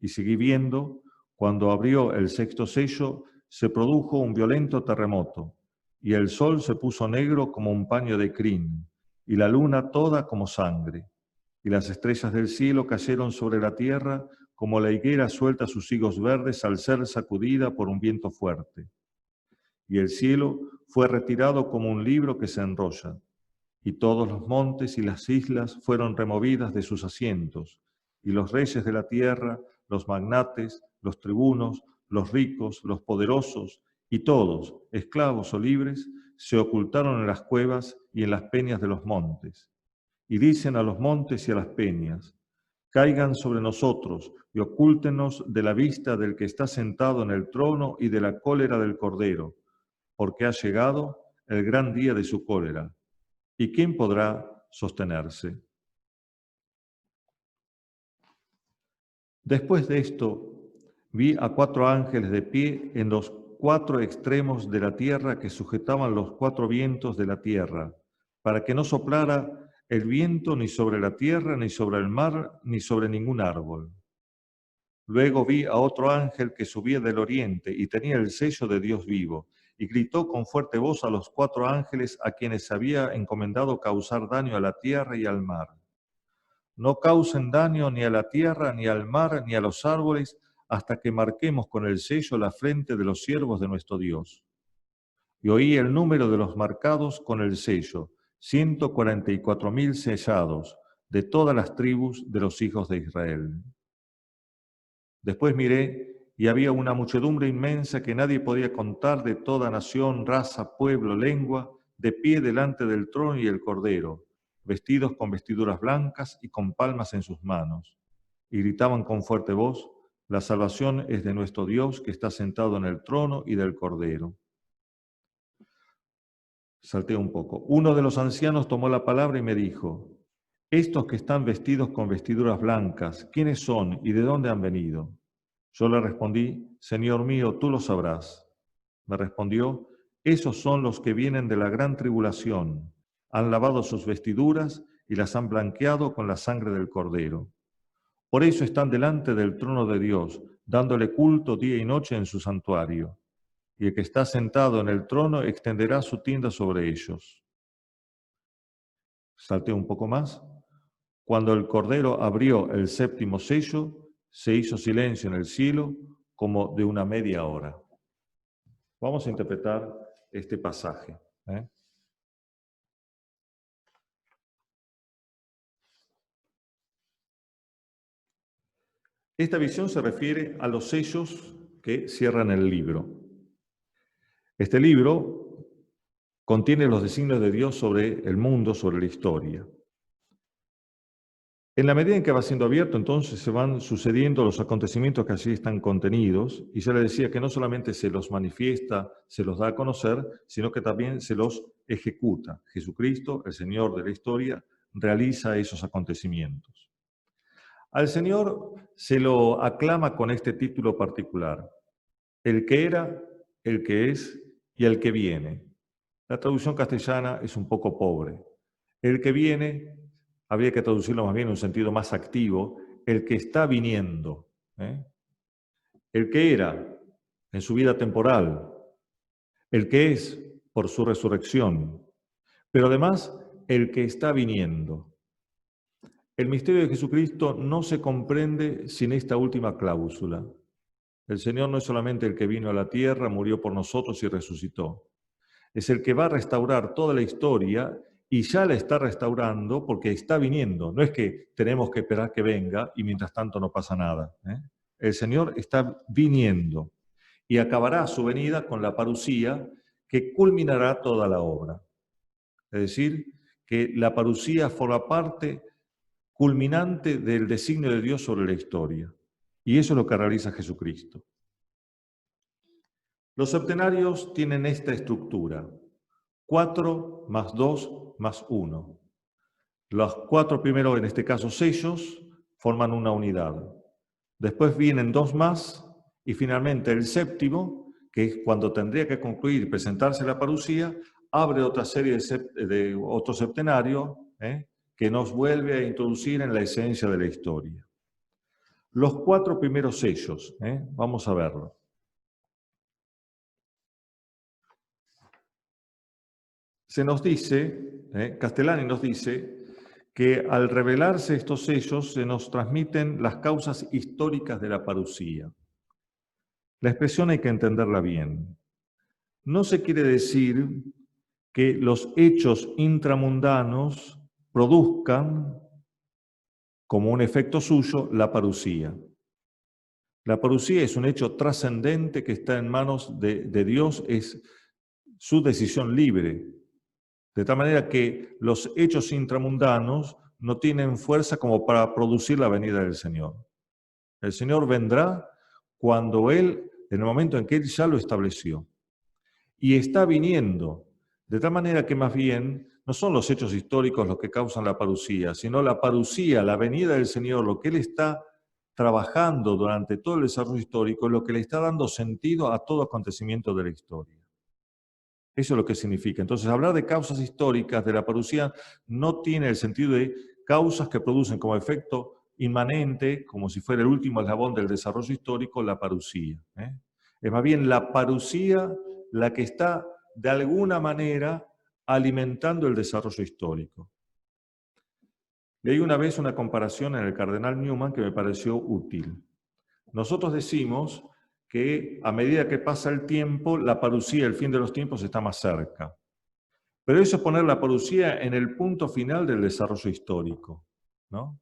Y seguí viendo, cuando abrió el sexto sello, se produjo un violento terremoto, y el sol se puso negro como un paño de crin, y la luna toda como sangre, y las estrellas del cielo cayeron sobre la tierra como la higuera suelta sus higos verdes al ser sacudida por un viento fuerte. Y el cielo fue retirado como un libro que se enrolla, y todos los montes y las islas fueron removidas de sus asientos, y los reyes de la tierra, los magnates, los tribunos, los ricos, los poderosos, y todos, esclavos o libres, se ocultaron en las cuevas y en las peñas de los montes. Y dicen a los montes y a las peñas: caigan sobre nosotros y ocúltenos de la vista del que está sentado en el trono y de la cólera del Cordero, porque ha llegado el gran día de su cólera. ¿Y quién podrá sostenerse? Después de esto, vi a 4 ángeles de pie en los 4 extremos de la tierra que sujetaban los 4 vientos de la tierra, para que no soplara el viento ni sobre la tierra, ni sobre el mar, ni sobre ningún árbol. Luego vi a otro ángel que subía del oriente y tenía el sello de Dios vivo, y gritó con fuerte voz a los 4 ángeles a quienes había encomendado causar daño a la tierra y al mar: no causen daño ni a la tierra, ni al mar, ni a los árboles, hasta que marquemos con el sello la frente de los siervos de nuestro Dios. Y oí el número de los marcados con el sello: 144.000 sellados, de todas las tribus de los hijos de Israel. Después miré y había una muchedumbre inmensa que nadie podía contar, de toda nación, raza, pueblo, lengua, de pie delante del trono y el Cordero, vestidos con vestiduras blancas y con palmas en sus manos. Y gritaban con fuerte voz: la salvación es de nuestro Dios que está sentado en el trono y del Cordero. Salté un poco. Uno de los ancianos tomó la palabra y me dijo: estos que están vestidos con vestiduras blancas, ¿quiénes son y de dónde han venido? Yo le respondí: Señor mío, tú lo sabrás. Me respondió: esos son los que vienen de la gran tribulación. Han lavado sus vestiduras y las han blanqueado con la sangre del Cordero. Por eso están delante del trono de Dios, dándole culto día y noche en su santuario. Y el que está sentado en el trono extenderá su tienda sobre ellos. Salté un poco más. Cuando el Cordero abrió el séptimo sello, se hizo silencio en el cielo como de una media hora. Vamos a interpretar este pasaje. Esta visión se refiere a los sellos que cierran el libro. Este libro contiene los designios de Dios sobre el mundo, sobre la historia. En la medida en que va siendo abierto, entonces se van sucediendo los acontecimientos que allí están contenidos, y ya le decía que no solamente se los manifiesta, se los da a conocer, sino que también se los ejecuta. Jesucristo, el Señor de la historia, realiza esos acontecimientos. Al Señor se lo aclama con este título particular: el que era, el que es y el que viene. La traducción castellana es un poco pobre. El que viene habría que traducirlo más bien en un sentido más activo: el que está viniendo. El que era en su vida temporal, el que es por su resurrección, pero además el que está viniendo. El misterio de Jesucristo no se comprende sin esta última cláusula. El Señor no es solamente el que vino a la tierra, murió por nosotros y resucitó. Es el que va a restaurar toda la historia y ya la está restaurando porque está viniendo. No es que tenemos que esperar que venga y mientras tanto no pasa nada. El Señor está viniendo y acabará su venida con la parusía que culminará toda la obra. Es decir, que la parusía forma parte culminante del designio de Dios sobre la historia. Y eso es lo que realiza Jesucristo. Los septenarios tienen esta estructura: 4 más 2 más 1. Los 4 primeros, en este caso sellos, forman una unidad. Después vienen 2 más y finalmente el séptimo, que es cuando tendría que concluir y presentarse la parusía, abre otra serie de otro septenario que nos vuelve a introducir en la esencia de la historia. Los 4 primeros sellos, vamos a verlo. Se nos dice, Castellani nos dice, que al revelarse estos sellos se nos transmiten las causas históricas de la parusía. La expresión hay que entenderla bien. No se quiere decir que los hechos intramundanos produzcan, como un efecto suyo, la parusía. La parusía es un hecho trascendente que está en manos de Dios, es su decisión libre. De tal manera que los hechos intramundanos no tienen fuerza como para producir la venida del Señor. El Señor vendrá cuando Él, en el momento en que Él ya lo estableció. Y está viniendo, de tal manera que más bien no son los hechos históricos los que causan la parusía, sino la parusía, la venida del Señor, lo que Él está trabajando durante todo el desarrollo histórico, lo que le está dando sentido a todo acontecimiento de la historia. Eso es lo que significa. Entonces, hablar de causas históricas de la parusía no tiene el sentido de causas que producen como efecto inmanente, como si fuera el último eslabón del desarrollo histórico, la parusía. Es más bien la parusía la que está, de alguna manera, alimentando el desarrollo histórico. Leí una vez una comparación en el cardenal Newman que me pareció útil. Nosotros decimos que a medida que pasa el tiempo, la parusía, el fin de los tiempos, está más cerca. Pero eso es poner la parusía en el punto final del desarrollo histórico, ¿no?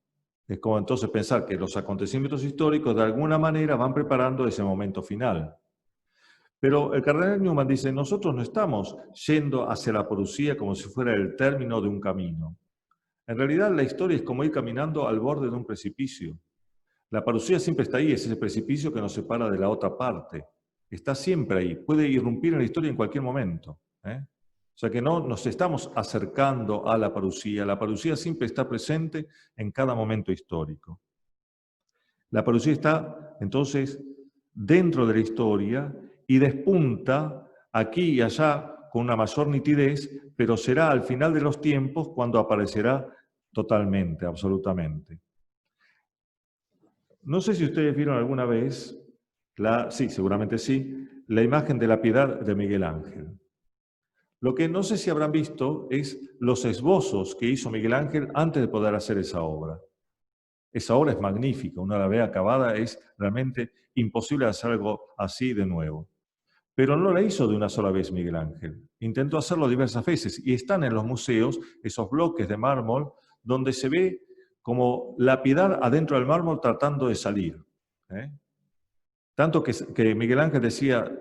Es como entonces pensar que los acontecimientos históricos de alguna manera van preparando ese momento final. Pero el cardenal Newman dice, nosotros no estamos yendo hacia la parusía como si fuera el término de un camino. En realidad la historia es como ir caminando al borde de un precipicio. La parusía siempre está ahí, es ese precipicio que nos separa de la otra parte. Está siempre ahí, puede irrumpir en la historia en cualquier momento. O sea que no nos estamos acercando a la parusía siempre está presente en cada momento histórico. La parusía está entonces dentro de la historia y despunta aquí y allá con una mayor nitidez, pero será al final de los tiempos cuando aparecerá totalmente, absolutamente. No sé si ustedes vieron alguna vez, sí, seguramente sí, la imagen de la Piedad de Miguel Ángel. Lo que no sé si habrán visto es los esbozos que hizo Miguel Ángel antes de poder hacer esa obra. Esa obra es magnífica, una la ve acabada, es realmente imposible hacer algo así de nuevo. Pero no la hizo de una sola vez Miguel Ángel. Intentó hacerlo diversas veces y están en los museos esos bloques de mármol donde se ve como la piedad adentro del mármol tratando de salir. Tanto que Miguel Ángel decía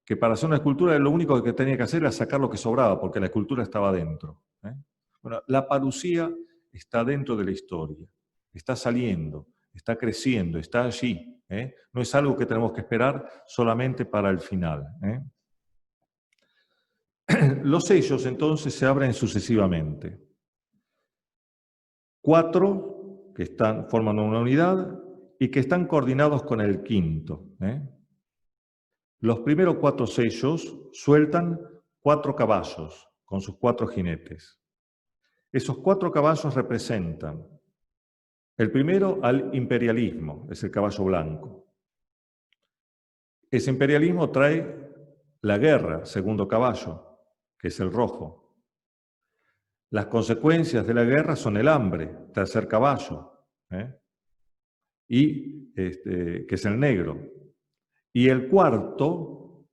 que para hacer una escultura lo único que tenía que hacer era sacar lo que sobraba, porque la escultura estaba dentro. Bueno, la parusía está dentro de la historia, está saliendo, está creciendo, está allí. No es algo que tenemos que esperar solamente para el final. Los sellos entonces se abren sucesivamente. 4 que forman una unidad y que están coordinados con el quinto. Los primeros 4 sellos sueltan 4 caballos con sus 4 jinetes. Esos 4 caballos representan el primero al imperialismo, es el caballo blanco. Ese imperialismo trae la guerra, segundo caballo, que es el rojo. Las consecuencias de la guerra son el hambre, tercer caballo, que es el negro. Y el cuarto,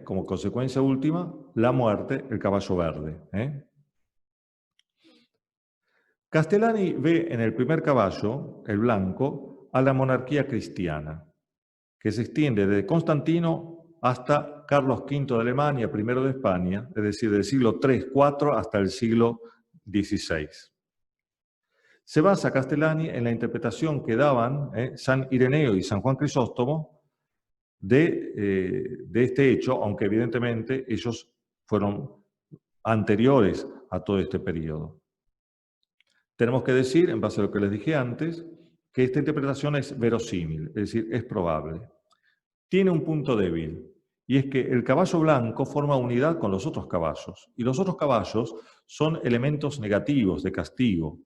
como consecuencia última, la muerte, el caballo verde. Castellani ve en el primer caballo, el blanco, a la monarquía cristiana, que se extiende desde Constantino hasta Carlos V de Alemania, I de España, es decir, del siglo III, IV hasta el siglo XVI. Se basa Castellani en la interpretación que daban San Ireneo y San Juan Crisóstomo de este hecho, aunque evidentemente ellos fueron anteriores a todo este periodo. Tenemos que decir, en base a lo que les dije antes, que esta interpretación es verosímil, es decir, es probable. Tiene un punto débil, y es que el caballo blanco forma unidad con los otros caballos, y los otros caballos son elementos negativos de castigo,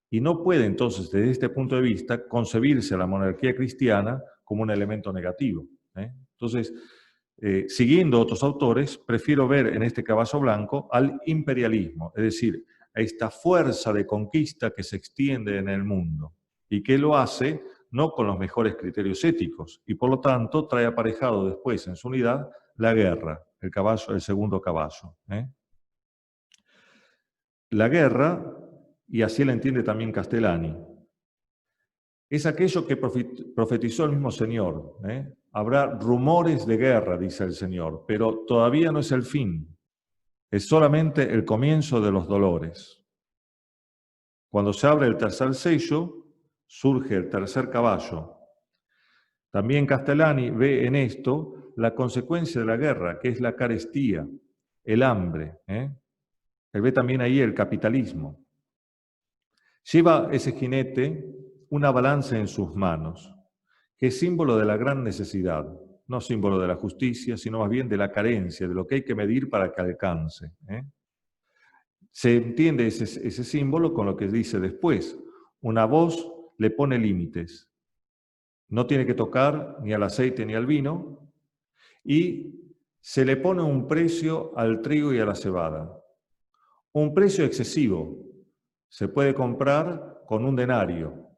y no puede entonces, desde este punto de vista, concebirse a la monarquía cristiana como un elemento negativo. Entonces, siguiendo otros autores, prefiero ver en este caballo blanco al imperialismo, es decir, a esta fuerza de conquista que se extiende en el mundo y que lo hace no con los mejores criterios éticos y por lo tanto trae aparejado después en su unidad la guerra, el segundo caballo. La guerra, y así la entiende también Castellani, es aquello que profetizó el mismo Señor. Habrá rumores de guerra, dice el Señor, pero todavía no es el fin. Es solamente el comienzo de los dolores. Cuando se abre el tercer sello, surge el tercer caballo. También Castellani ve en esto la consecuencia de la guerra, que es la carestía, el hambre. Él ve también ahí el capitalismo. Lleva ese jinete una balanza en sus manos, que es símbolo de la gran necesidad, no símbolo de la justicia, sino más bien de la carencia, de lo que hay que medir para que alcance. Se entiende ese símbolo con lo que dice después. Una voz le pone límites. No tiene que tocar ni al aceite ni al vino, y se le pone un precio al trigo y a la cebada. Un precio excesivo. Se puede comprar con un denario,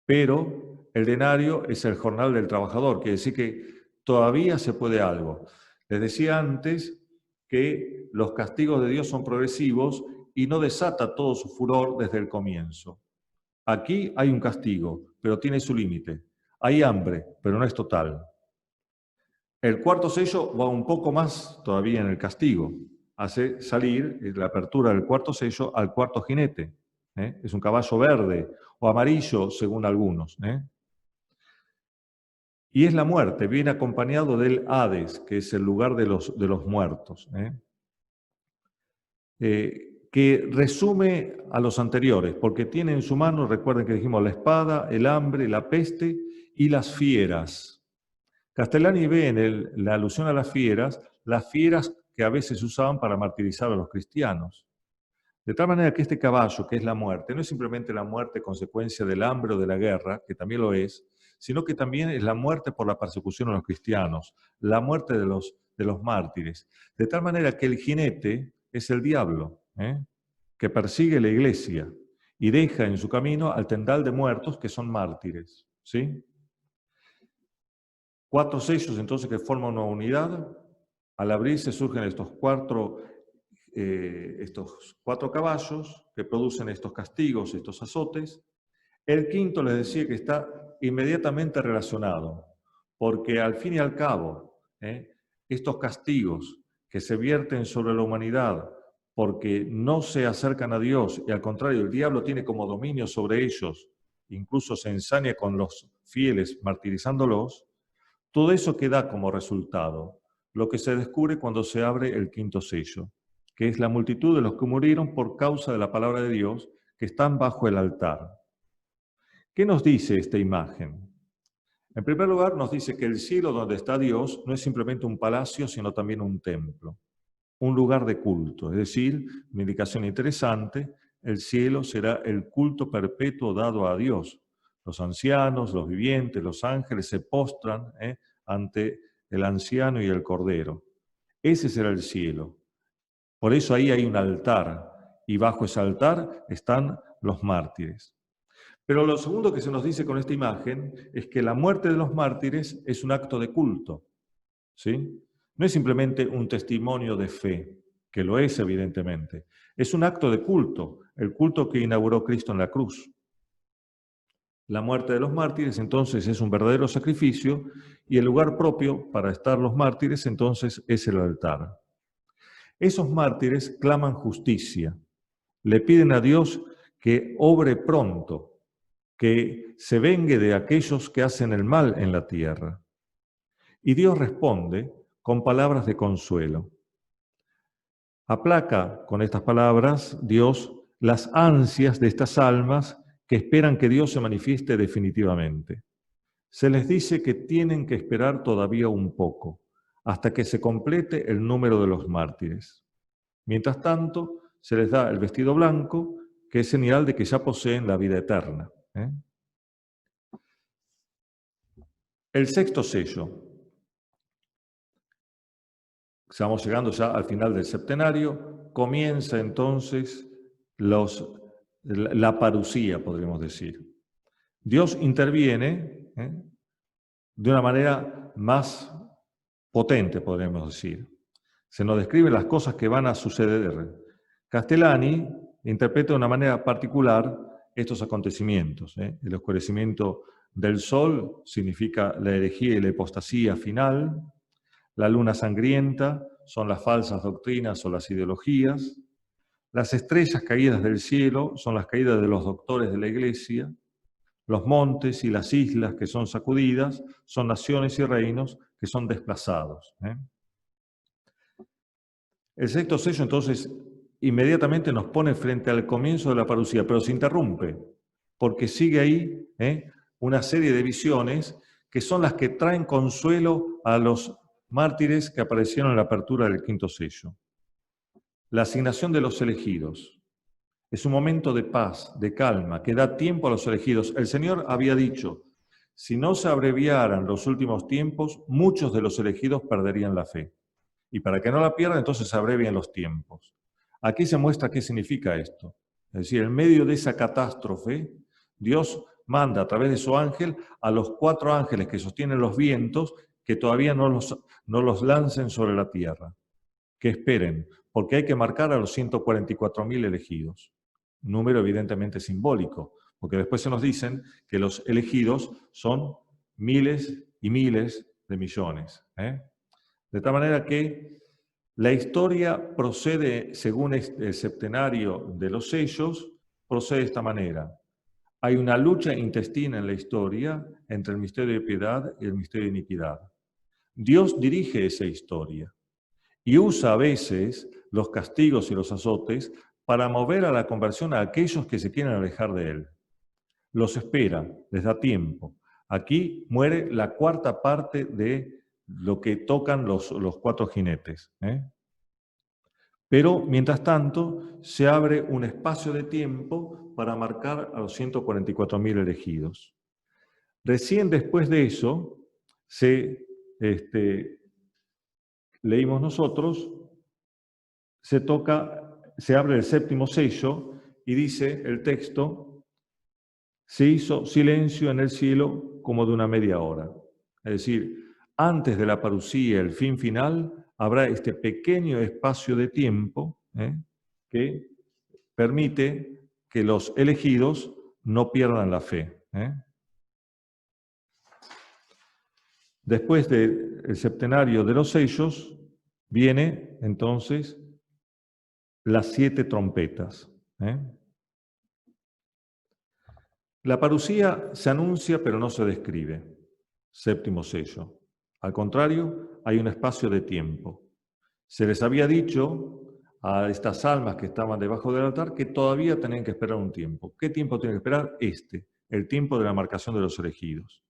pero el denario es el jornal del trabajador, quiere decir que todavía se puede algo. Les decía antes que los castigos de Dios son progresivos y no desata todo su furor desde el comienzo. Aquí hay un castigo, pero tiene su límite. Hay hambre, pero no es total. El cuarto sello va un poco más todavía en el castigo. Hace salir la apertura del cuarto sello al cuarto jinete. Es un caballo verde o amarillo, según algunos. Y es la muerte, viene acompañado del Hades, que es el lugar de los muertos. Que resume a los anteriores, porque tiene en su mano, recuerden que dijimos, la espada, el hambre, la peste y las fieras. Castellani ve en la alusión a las fieras que a veces usaban para martirizar a los cristianos. De tal manera que este caballo, que es la muerte, no es simplemente la muerte consecuencia del hambre o de la guerra, que también lo es, sino que también es la muerte por la persecución a los cristianos, la muerte de los mártires. De tal manera que el jinete es el diablo, que persigue la iglesia y deja en su camino al tendal de muertos que son mártires. ¿Sí? 4 sellos entonces que forman una unidad. Al abrirse surgen estos cuatro caballos que producen estos castigos, estos azotes. El quinto les decía que está inmediatamente relacionado, porque al fin y al cabo, estos castigos que se vierten sobre la humanidad porque no se acercan a Dios y al contrario el diablo tiene como dominio sobre ellos, incluso se ensaña con los fieles martirizándolos, todo eso queda como resultado, lo que se descubre cuando se abre el quinto sello, que es la multitud de los que murieron por causa de la palabra de Dios, que están bajo el altar. ¿Qué nos dice esta imagen? En primer lugar, nos dice que el cielo donde está Dios no es simplemente un palacio, sino también un templo, un lugar de culto. Es decir, una indicación interesante, el cielo será el culto perpetuo dado a Dios. Los ancianos, los vivientes, los ángeles se postran ante el anciano y el cordero. Ese será el cielo. Por eso ahí hay un altar, y bajo ese altar están los mártires. Pero lo segundo que se nos dice con esta imagen es que la muerte de los mártires es un acto de culto, ¿sí? No es simplemente un testimonio de fe, que lo es evidentemente. Es un acto de culto, el culto que inauguró Cristo en la cruz. La muerte de los mártires entonces es un verdadero sacrificio y el lugar propio para estar los mártires entonces es el altar. Esos mártires claman justicia, le piden a Dios que obre pronto, que se vengue de aquellos que hacen el mal en la tierra. Y Dios responde con palabras de consuelo. Aplaca con estas palabras, Dios, las ansias de estas almas que esperan que Dios se manifieste definitivamente. Se les dice que tienen que esperar todavía un poco, hasta que se complete el número de los mártires. Mientras tanto, se les da el vestido blanco, que es señal de que ya poseen la vida eterna. El sexto sello. Estamos llegando ya al final del septenario. Comienza entonces la parusía, podríamos decir. Dios interviene de una manera más potente, podríamos decir. Se nos describen las cosas que van a suceder. Castellani interpreta de una manera particular estos acontecimientos. El oscurecimiento del sol significa la herejía y la apostasía final. La luna sangrienta son las falsas doctrinas o las ideologías. Las estrellas caídas del cielo son las caídas de los doctores de la Iglesia. Los montes y las islas que son sacudidas son naciones y reinos que son desplazados. El sexto sello, entonces, inmediatamente nos pone frente al comienzo de la parusía, pero se interrumpe, porque sigue ahí una serie de visiones que son las que traen consuelo a los mártires que aparecieron en la apertura del quinto sello. La asignación de los elegidos. Es un momento de paz, de calma, que da tiempo a los elegidos. El Señor había dicho, si no se abreviaran los últimos tiempos, muchos de los elegidos perderían la fe. Y para que no la pierdan, entonces se abrevian los tiempos. Aquí se muestra qué significa esto. Es decir, en medio de esa catástrofe, Dios manda a través de su ángel a los 4 ángeles que sostienen los vientos que todavía no los lancen sobre la tierra. Que esperen, porque hay que marcar a los 144.000 elegidos. Número evidentemente simbólico, porque después se nos dicen que los elegidos son miles y miles de millones. De tal manera que la historia procede, según el septenario de los sellos, procede de esta manera. Hay una lucha intestina en la historia entre el misterio de piedad y el misterio de iniquidad. Dios dirige esa historia y usa a veces los castigos y los azotes para mover a la conversión a aquellos que se quieren alejar de Él. Los espera, les da tiempo. Aquí muere la 4ª parte de lo que tocan los 4 jinetes. Pero, mientras tanto, se abre un espacio de tiempo para marcar a los 144.000 elegidos. Recién después de eso, leímos nosotros, se abre el séptimo sello y dice el texto, se hizo silencio en el cielo como de una media hora. Es decir, antes de la parusía, el fin final, habrá este pequeño espacio de tiempo que permite que los elegidos no pierdan la fe. Después del septenario de los sellos, viene entonces las 7 trompetas. La parusía se anuncia pero no se describe. Séptimo sello. Al contrario, hay un espacio de tiempo. Se les había dicho a estas almas que estaban debajo del altar que todavía tenían que esperar un tiempo. ¿Qué tiempo tienen que esperar? El tiempo de la marcación de los elegidos.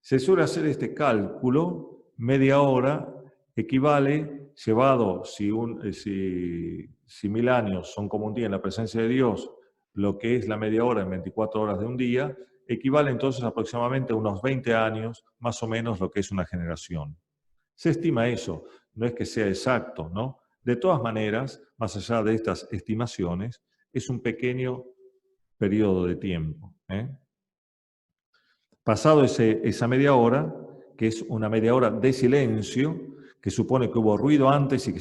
Se suele hacer este cálculo, media hora equivale, llevado, si 1000 años son como un día en la presencia de Dios, lo que es la media hora en 24 horas de un día, equivale entonces aproximadamente a unos 20 años, más o menos lo que es una generación. Se estima eso, no es que sea exacto, ¿no? De todas maneras, más allá de estas estimaciones, es un pequeño periodo de tiempo. Pasado esa media hora, que es una media hora de silencio, que supone que hubo ruido antes y que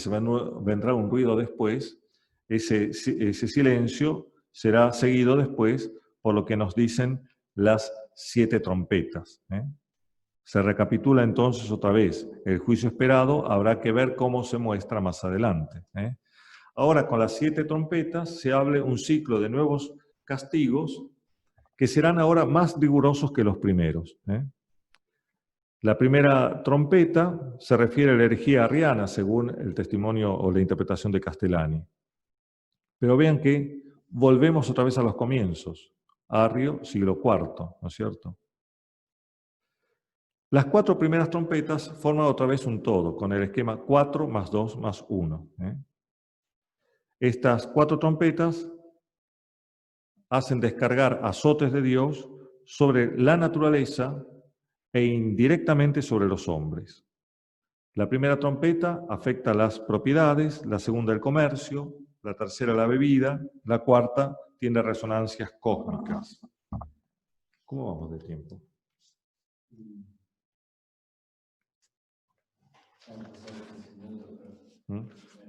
vendrá un ruido después, ese silencio será seguido después por lo que nos dicen las 7 trompetas. Se recapitula entonces otra vez el juicio esperado, habrá que ver cómo se muestra más adelante. Ahora, con las 7 trompetas se abre un ciclo de nuevos castigos que serán ahora más rigurosos que los primeros. La primera trompeta se refiere a la herejía arriana, según el testimonio o la interpretación de Castellani. Pero vean que volvemos otra vez a los comienzos. Arrio, siglo IV, ¿no es cierto? Las 4 primeras trompetas forman otra vez un todo, con el esquema 4 más 2 más 1. Estas 4 trompetas hacen descargar azotes de Dios sobre la naturaleza e indirectamente sobre los hombres. La primera trompeta afecta las propiedades, la segunda el comercio, la tercera la bebida, la cuarta tiene resonancias cósmicas. ¿Cómo vamos de tiempo?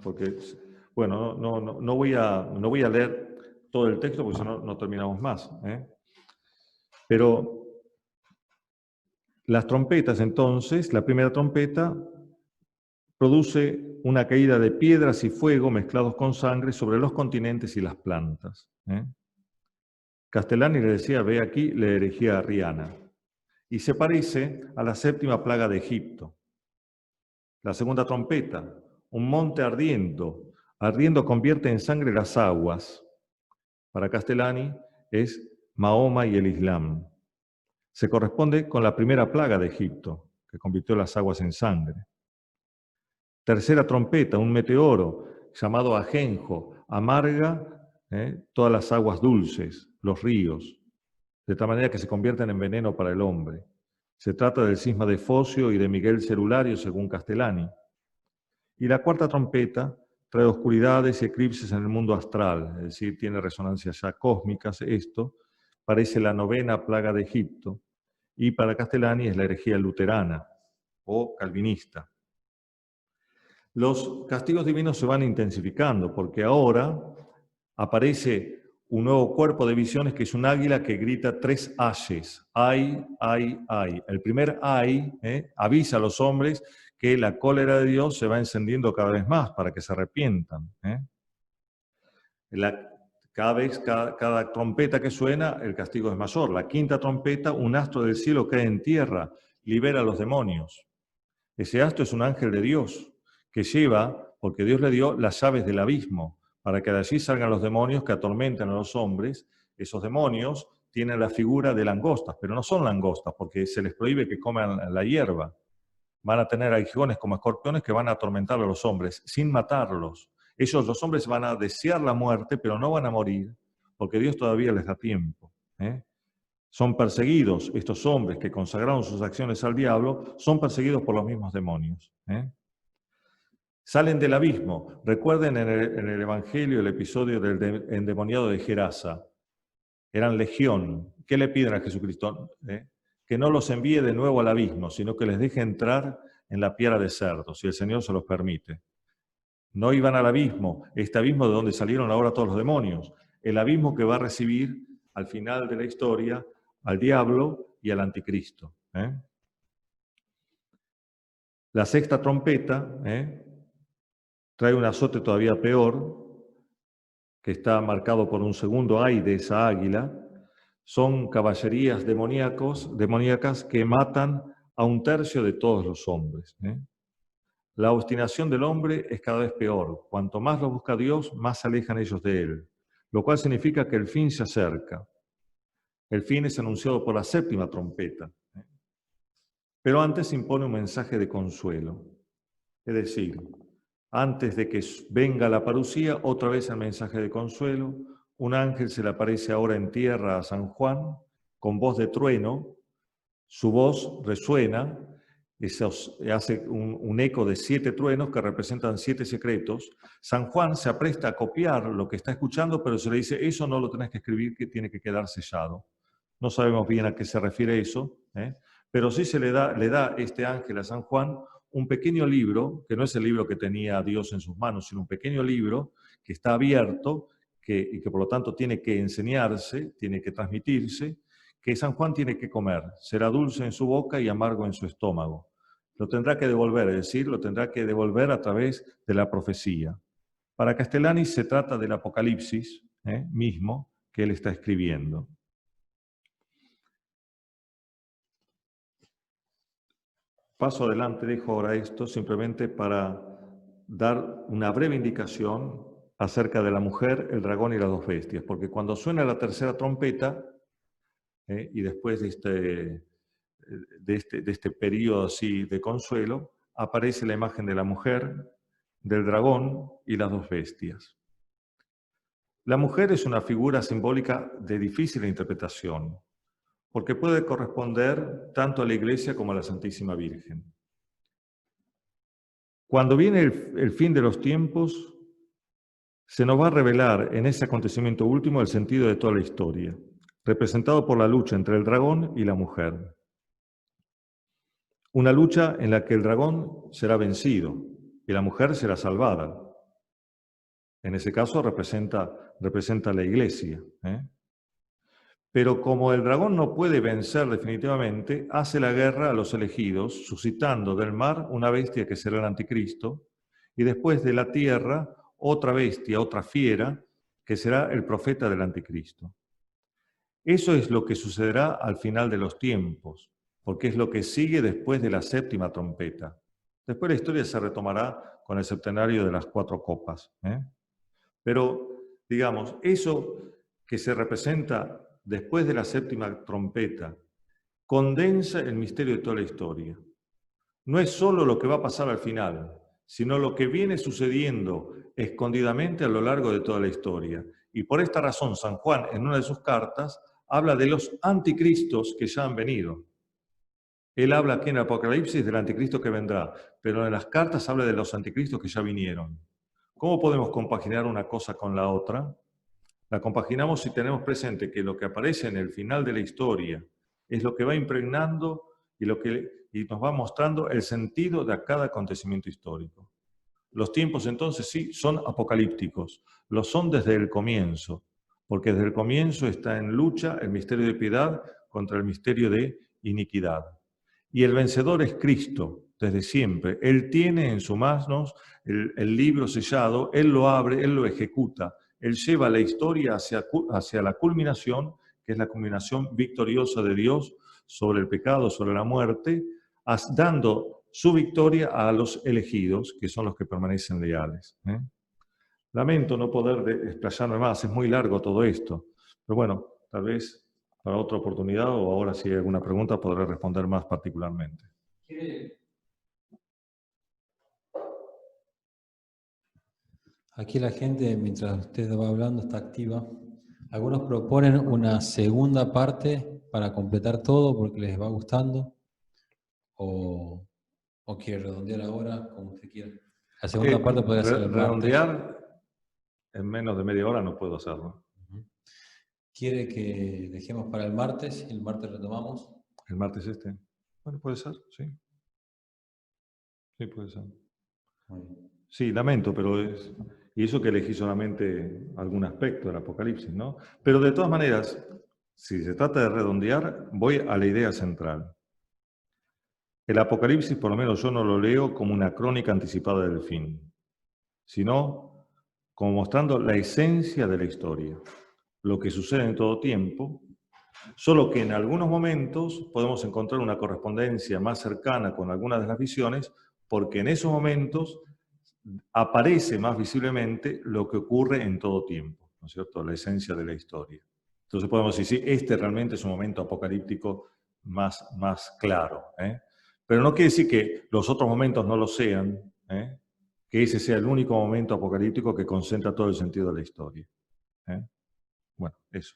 Porque, bueno, no voy a leer todo el texto porque si no, no terminamos más. Pero las trompetas, entonces, la primera trompeta produce una caída de piedras y fuego mezclados con sangre sobre los continentes y las plantas. Castellani le decía, ve aquí la herejía arriana. Y se parece a la 7ª plaga de Egipto. La segunda trompeta, un monte ardiendo convierte en sangre las aguas. Para Castellani es Mahoma y el Islam. Se corresponde con la primera plaga de Egipto, que convirtió las aguas en sangre. Tercera trompeta, un meteoro llamado Ajenjo, amarga todas las aguas dulces, los ríos, de tal manera que se convierten en veneno para el hombre. Se trata del cisma de Focio y de Miguel Celulario, según Castellani. Y la cuarta trompeta trae oscuridades y eclipses en el mundo astral, es decir, tiene resonancias ya cósmicas. Esto parece la 9ª plaga de Egipto, y para Castellani es la herejía luterana o calvinista. Los castigos divinos se van intensificando, porque ahora aparece un nuevo cuerpo de visiones que es un águila que grita 3 ayes. Ay, ay, ay. El primer ay avisa a los hombres que la cólera de Dios se va encendiendo cada vez más para que se arrepientan. Cada trompeta que suena, el castigo es mayor. La 5ª trompeta, un astro del cielo cae en tierra, libera a los demonios. Ese astro es un ángel de Dios que lleva, porque Dios le dio las llaves del abismo, para que de allí salgan los demonios que atormentan a los hombres. Esos demonios tienen la figura de langostas, pero no son langostas, porque se les prohíbe que coman la hierba. Van a tener aguijones como escorpiones que van a atormentar a los hombres, sin matarlos. Ellos, los hombres, van a desear la muerte, pero no van a morir, porque Dios todavía les da tiempo. Son perseguidos, estos hombres que consagraron sus acciones al diablo, son perseguidos por los mismos demonios. Salen del abismo. Recuerden en el Evangelio el episodio del endemoniado de Gerasa. Eran legión. ¿Qué le piden a Jesucristo? Que no los envíe de nuevo al abismo, sino que les deje entrar en la piara de cerdos, si el Señor se los permite. No iban al abismo, este abismo de donde salieron ahora todos los demonios, el abismo que va a recibir al final de la historia al diablo y al anticristo. La 6ª trompeta trae un azote todavía peor, que está marcado por un segundo ay de esa águila. Son caballerías demoníacas que matan a 1/3 de todos los hombres. La obstinación del hombre es cada vez peor. Cuanto más lo busca Dios, más se alejan ellos de él, lo cual significa que el fin se acerca. El fin es anunciado por la 7ª trompeta. Pero antes se impone un mensaje de consuelo. Es decir, antes de que venga la parucía, otra vez el mensaje de consuelo. Un ángel se le aparece ahora en tierra a San Juan con voz de trueno. Su voz resuena, hace un eco de 7 truenos que representan 7 secretos. San Juan se apresta a copiar lo que está escuchando, pero se le dice, eso no lo tenés que escribir, que tiene que quedar sellado. no sabemos bien a qué se refiere eso, pero sí le da este ángel a San Juan un pequeño libro, que no es el libro que tenía Dios en sus manos, sino un pequeño libro que está abierto y que por lo tanto tiene que enseñarse, tiene que transmitirse, que San Juan tiene que comer. Será dulce en su boca y amargo en su estómago. Lo tendrá que devolver, es decir, lo tendrá que devolver a través de la profecía. Para Castellani se trata del Apocalipsis mismo que él está escribiendo. Paso adelante, dejo ahora esto simplemente para dar una breve indicación acerca de la mujer, el dragón y las dos bestias, porque cuando suena la tercera trompeta, y después de este periodo así de consuelo, aparece la imagen de la mujer, del dragón y las dos bestias. La mujer es una figura simbólica de difícil interpretación, porque puede corresponder tanto a la Iglesia como a la Santísima Virgen. Cuando viene el fin de los tiempos, se nos va a revelar en ese acontecimiento último el sentido de toda la historia, representado por la lucha entre el dragón y la mujer. Una lucha en la que el dragón será vencido y la mujer será salvada. En ese caso representa la Iglesia. Pero como el dragón no puede vencer definitivamente, hace la guerra a los elegidos, suscitando del mar una bestia que será el anticristo, y después de la tierra otra bestia, otra fiera, que será el profeta del anticristo. Eso es lo que sucederá al final de los tiempos, porque es lo que sigue después de la séptima trompeta. Después la historia se retomará con el septenario de las 4 copas. Pero, digamos, eso que se representa después de la séptima trompeta condensa el misterio de toda la historia. No es solo lo que va a pasar al final, sino lo que viene sucediendo escondidamente a lo largo de toda la historia. Y por esta razón, San Juan, en una de sus cartas, habla de los anticristos que ya han venido. Él habla aquí en el Apocalipsis del anticristo que vendrá, pero en las cartas habla de los anticristos que ya vinieron. ¿Cómo podemos compaginar una cosa con la otra? La compaginamos si tenemos presente que lo que aparece en el final de la historia es lo que va impregnando y nos va mostrando el sentido de cada acontecimiento histórico. Los tiempos entonces sí son apocalípticos, lo son desde el comienzo, porque desde el comienzo está en lucha el misterio de piedad contra el misterio de iniquidad. Y el vencedor es Cristo, desde siempre. Él tiene en sus manos el libro sellado, Él lo abre, Él lo ejecuta. Él lleva la historia hacia la culminación, que es la culminación victoriosa de Dios sobre el pecado, sobre la muerte, dando su victoria a los elegidos, que son los que permanecen leales. Lamento no poder explayarme más, es muy largo todo esto. Pero bueno, tal vez para otra oportunidad o ahora si hay alguna pregunta podré responder más particularmente. Aquí la gente, mientras usted va hablando, está activa. Algunos proponen una segunda parte para completar todo porque les va gustando. O quiere redondear ahora, como usted quiera. La segunda parte podría ser el redondear en menos de media hora no puedo hacerlo. ¿Quiere que dejemos para el martes y el martes retomamos? ¿El martes este? Bueno, puede ser, sí. Sí, puede ser. Muy bien. Sí, lamento, pero y eso que elegí solamente algún aspecto del Apocalipsis, ¿no? Pero de todas maneras, si se trata de redondear, voy a la idea central. El Apocalipsis, por lo menos yo no lo leo como una crónica anticipada del fin, sino como mostrando la esencia de la historia, lo que sucede en todo tiempo, solo que en algunos momentos podemos encontrar una correspondencia más cercana con algunas de las visiones, porque en esos momentos aparece más visiblemente lo que ocurre en todo tiempo, ¿no es cierto? La esencia de la historia. Entonces podemos decir, sí, este realmente es un momento apocalíptico más claro. Pero no quiere decir que los otros momentos no lo sean, que ese sea el único momento apocalíptico que concentra todo el sentido de la historia. Bueno, eso.